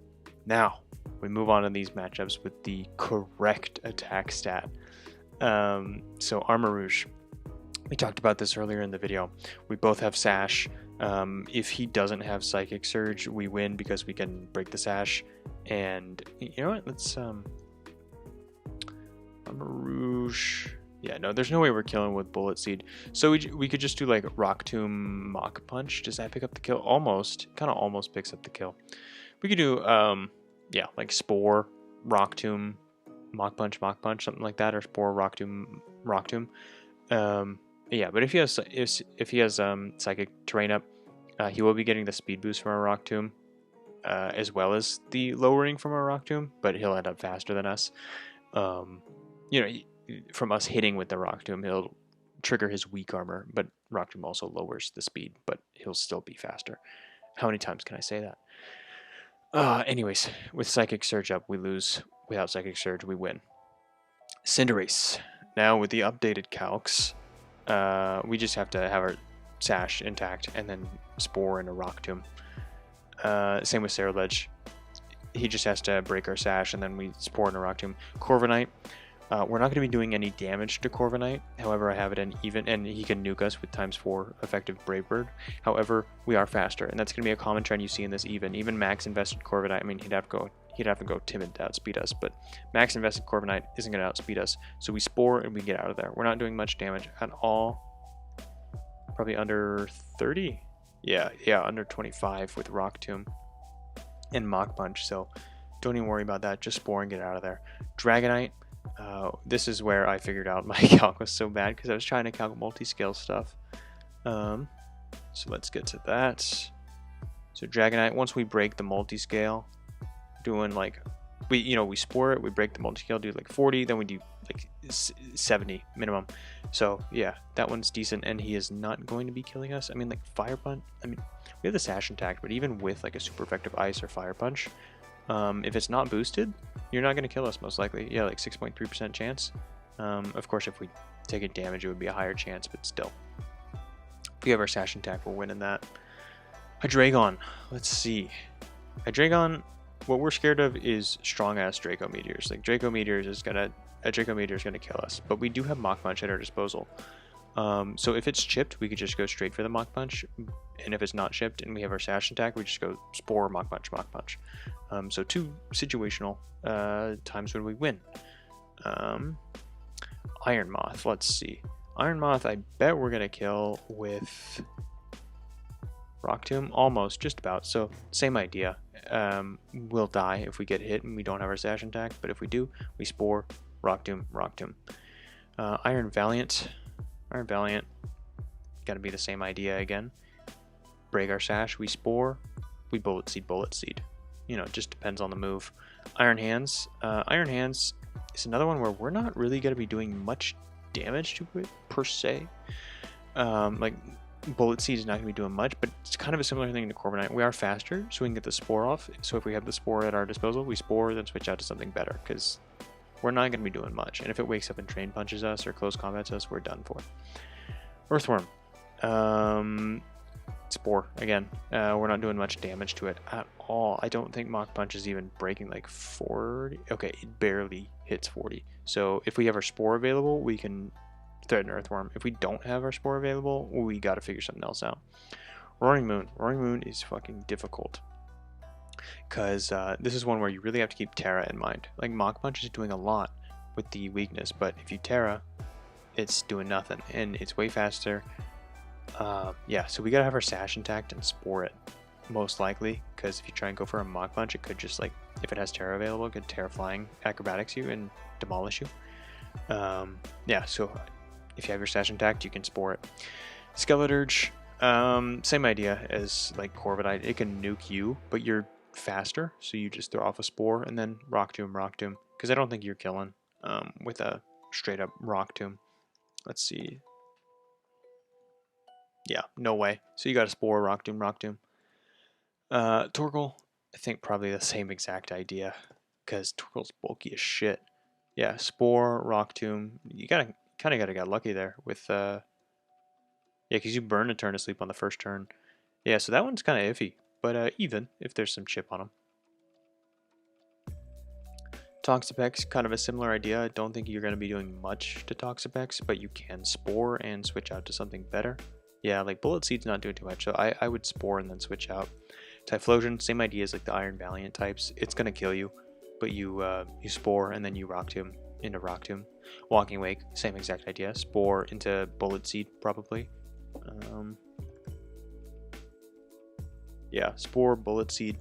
now we move on to these matchups with the correct attack stat. So Armarouge. We talked about this earlier in the video. We both have Sash. If he doesn't have Psychic Surge, we win because we can break the Sash. And you know what? Let's Armarouge. Yeah, no, there's no way we're killing with Bullet Seed. So we could just do like Rock Tomb, Mach Punch. Does that pick up the kill? Almost. Kind of almost picks up the kill. We could do yeah, like Spore, Rock Tomb, Mach Punch, something like that, or Spore, Rock Tomb, Rock Tomb. Yeah, but if he has Psychic Terrain up, he will be getting the speed boost from our Rock Tomb, as well as the lowering from our Rock Tomb, but he'll end up faster than us. You know, from us hitting with the Rock Tomb, he'll trigger his weak armor, but Rock Tomb also lowers the speed, but he'll still be faster. How many times can I say that? Anyways, with Psychic Surge up, we lose. Without Psychic Surge, we win. Cinderace. Now with the updated calcs, we just have to have our Sash intact and then Spore and a Rock Tomb. Same with Ceruledge. He just has to break our Sash and then we Spore and a Rock Tomb. Corviknight. We're not going to be doing any damage to Corviknight. However, I have it in even, and he can nuke us with ×4 effective Brave Bird. However, we are faster, and that's going to be a common trend you see in this even. Even max invested Corviknight, I mean, he'd have to go Timid to outspeed us, but max invested Corviknight isn't going to outspeed us. So we Spore and we get out of there. We're not doing much damage at all. Probably under 30? Yeah, under 25 with Rock Tomb and Mach Punch. So don't even worry about that. Just Spore and get out of there. Dragonite. This is where I figured out my calc was so bad because I was trying to calc multi-scale stuff. So let's get to that. So Dragonite, once we break the multi-scale, doing like we Spore it, we break the multi-scale, do like 40, then we do like 70 minimum. So yeah, that one's decent, and he is not going to be killing us. I mean, like Fire Punch. I mean, we have the Sash intact, but even with like a super effective Ice or Fire Punch, if it's not boosted, you're not going to kill us most likely. Yeah, like 6.3% chance. Of course, if we take a damage, it would be a higher chance, but still. If we have our Sash intact, we're winning that. Hydreigon. Let's see. Hydreigon, what we're scared of is strong-ass Draco Meteors. Like, Draco Meteors is going to kill us. But we do have Mach Punch at our disposal. So if it's chipped, we could just go straight for the Mach Punch. And if it's not chipped and we have our Sash intact, we just go Spore, Mach Punch, Mach Punch. So 2 situational times when we win. Iron Moth, let's see. Iron Moth, I bet we're going to kill with Rock Tomb. Almost, just about. So same idea. We'll die if we get hit and we don't have our Sash intact. But if we do, we Spore, Rock Tomb, Rock Tomb. Iron Valiant. Iron Valiant, got to be the same idea again. Break our Sash, we Spore, we Bullet Seed. You know, it just depends on the move. Iron Hands. Iron Hands is another one where we're not really going to be doing much damage to it, per se. Like, Bullet Seed is not going to be doing much, but it's kind of a similar thing to Corviknight. We are faster, so we can get the Spore off. So if we have the Spore at our disposal, we Spore, then switch out to something better, because we're not going to be doing much. And if it wakes up and Train Punches us or Close Combats us, we're done for. Earthworm. Spore, again. We're not doing much damage to it at all. I don't think Mach Punch is even breaking like 40. Okay, it barely hits 40. So if we have our Spore available, we can threaten Earthworm. If we don't have our Spore available, we got to figure something else out. Roaring Moon. Roaring Moon is fucking difficult. Because this is one where you really have to keep Terra in mind. Like, Mach Punch is doing a lot with the weakness, but if you Terra, it's doing nothing, and it's way faster. Yeah, so we gotta have our Sash intact and Spore it, most likely, because if you try and go for a Mach Punch, it could just, like, if it has Terra available, it could Terra Flying Acrobatics you and demolish you. Yeah, so if you have your Sash intact, you can Spore it. Skeleturge, same idea as, like, Corviknight. It can nuke you, but you're faster, so you just throw off a Spore and then Rock Tomb, because I don't think you're killing with a straight-up Rock Tomb. Let's see. Yeah, no way. So you got a Spore, Rock Tomb. Torkoal, I think probably the same exact idea, because Torkoal's bulky as shit. Yeah, Spore, Rock Tomb. You kind of gotta get lucky there with yeah, because you burn a turn to sleep on the first turn. Yeah, so that one's kind of iffy, but even if there's some chip on them. Toxapex, kind of a similar idea. I don't think you're going to be doing much to Toxapex, but you can Spore and switch out to something better. Yeah, like Bullet Seed's not doing too much, so I would Spore and then switch out. Typhlosion, same idea as like the Iron Valiant types. It's going to kill you, but you Spore and then you Rock Tomb into Rock Tomb. Walking Wake, same exact idea. Spore into Bullet Seed, probably. Yeah, Spore, Bullet Seed,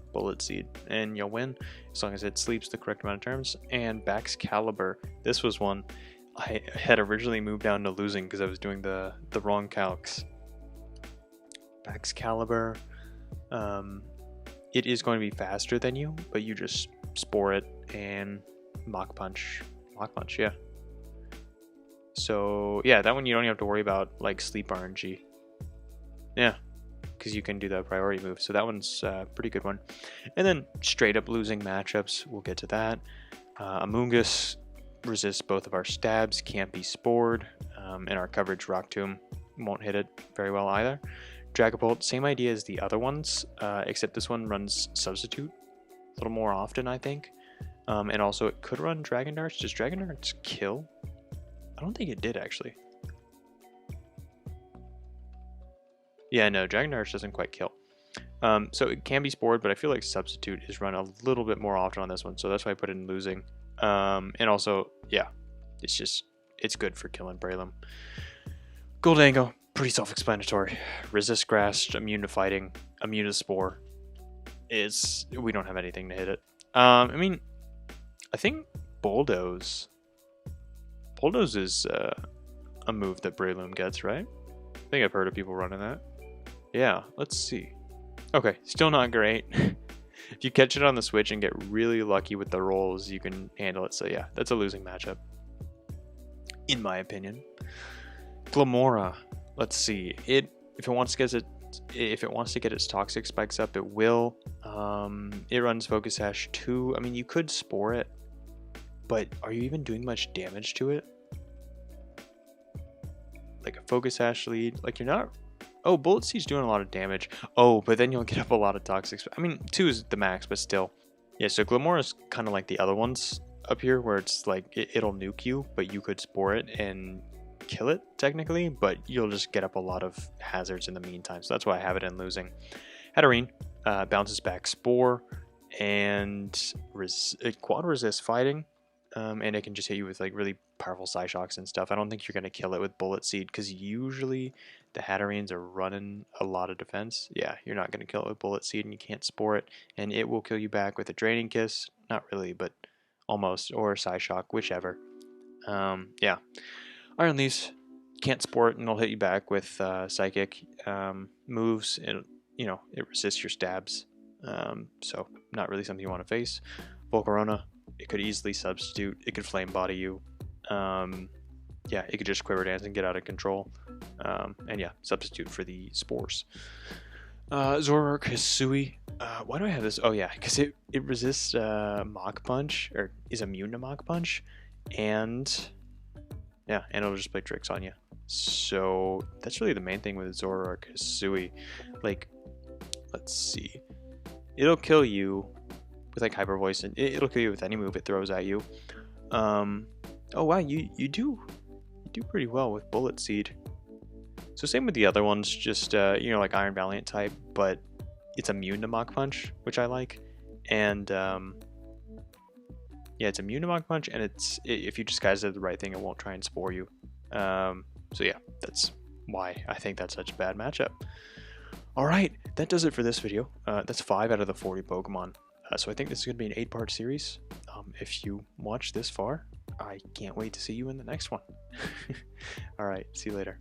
and you'll win as long as it sleeps the correct amount of turns. And Baxcalibur, this was one I had originally moved down to losing because I was doing the wrong calcs. Baxcalibur, it is going to be faster than you, but you just Spore it and Mach Punch. Yeah. So yeah, that one you don't even have to worry about like sleep RNG. Yeah, because you can do the priority move. So that one's a pretty good one. And then straight up losing matchups, we'll get to that. Amoonguss resists both of our stabs, can't be Spored, and our coverage Rock Tomb won't hit it very well either. Dragapult, same idea as the other ones, except this one runs Substitute a little more often, I think. And also it could run Dragon Darts. Does Dragon Darts kill? I don't think it did, actually. Yeah, no, Dragon Darts doesn't quite kill. So it can be Spored, but I feel like Substitute is run a little bit more often on this one, so that's why I put it in losing. And also, yeah, it's good for killing Breloom. Goldango, pretty self-explanatory. Resist Grass, immune to fighting, immune to Spore. We don't have anything to hit it. I mean, I think Bulldoze is a move that Breloom gets, right? I think I've heard of people running that. Yeah, let's see. Okay, still not great. If you catch it on the Switch and get really lucky with the rolls, you can handle it. So yeah, that's a losing matchup, in my opinion. Glamora, let's see. If it wants to get its Toxic Spikes up, it will. It runs Focus Sash 2. I mean, you could Spore it, but are you even doing much damage to it? Like a Focus Sash lead, like you're not. Oh, Bullet Seed's doing a lot of damage. Oh, but then you'll get up a lot of Toxic. I mean, 2 is the max, but still. Yeah, so Glamora is kind of like the other ones up here, where it's like it'll nuke you, but you could Spore it and kill it technically, but you'll just get up a lot of hazards in the meantime. So that's why I have it in losing. Hatterene bounces back Spore and it quad resists fighting. And it can just hit you with like really powerful Psyshocks and stuff. I don't think you're going to kill it with Bullet Seed, because usually the Hatterenes are running a lot of defense. Yeah, you're not going to kill it with Bullet Seed, and you can't Spore it. And it will kill you back with a Draining Kiss. Not really, but almost. Or Psyshock, whichever. Yeah. Iron Leaves, can't Spore it, and it'll hit you back with Psychic moves. And, it resists your stabs. So not really something you want to face. Volcarona, it could easily Substitute. It could Flame Body you. Yeah, it could just Quiver Dance and get out of control. And yeah, Substitute for the Spores. Zoroark Hisui. Why do I have this? Oh yeah, because it resists Mach Punch, or is immune to Mach Punch. And yeah, and it'll just play tricks on you. So that's really the main thing with Zoroark Hisui. Like, let's see. It'll kill you with like Hyper Voice, and it'll kill you with any move it throws at you. Oh wow, you do pretty well with Bullet Seed. So same with the other ones, just like Iron Valiant type, but it's immune to Mach Punch, which I like. And yeah, it's immune to Mach Punch, and if you disguise it the right thing, it won't try and Spore you. So yeah, that's why I think that's such a bad matchup. Alright, that does it for this video. That's 5 out of the 40 Pokemon. So I think this is going to be an 8-part series. If you watched this far, I can't wait to see you in the next one. Alright, see you later.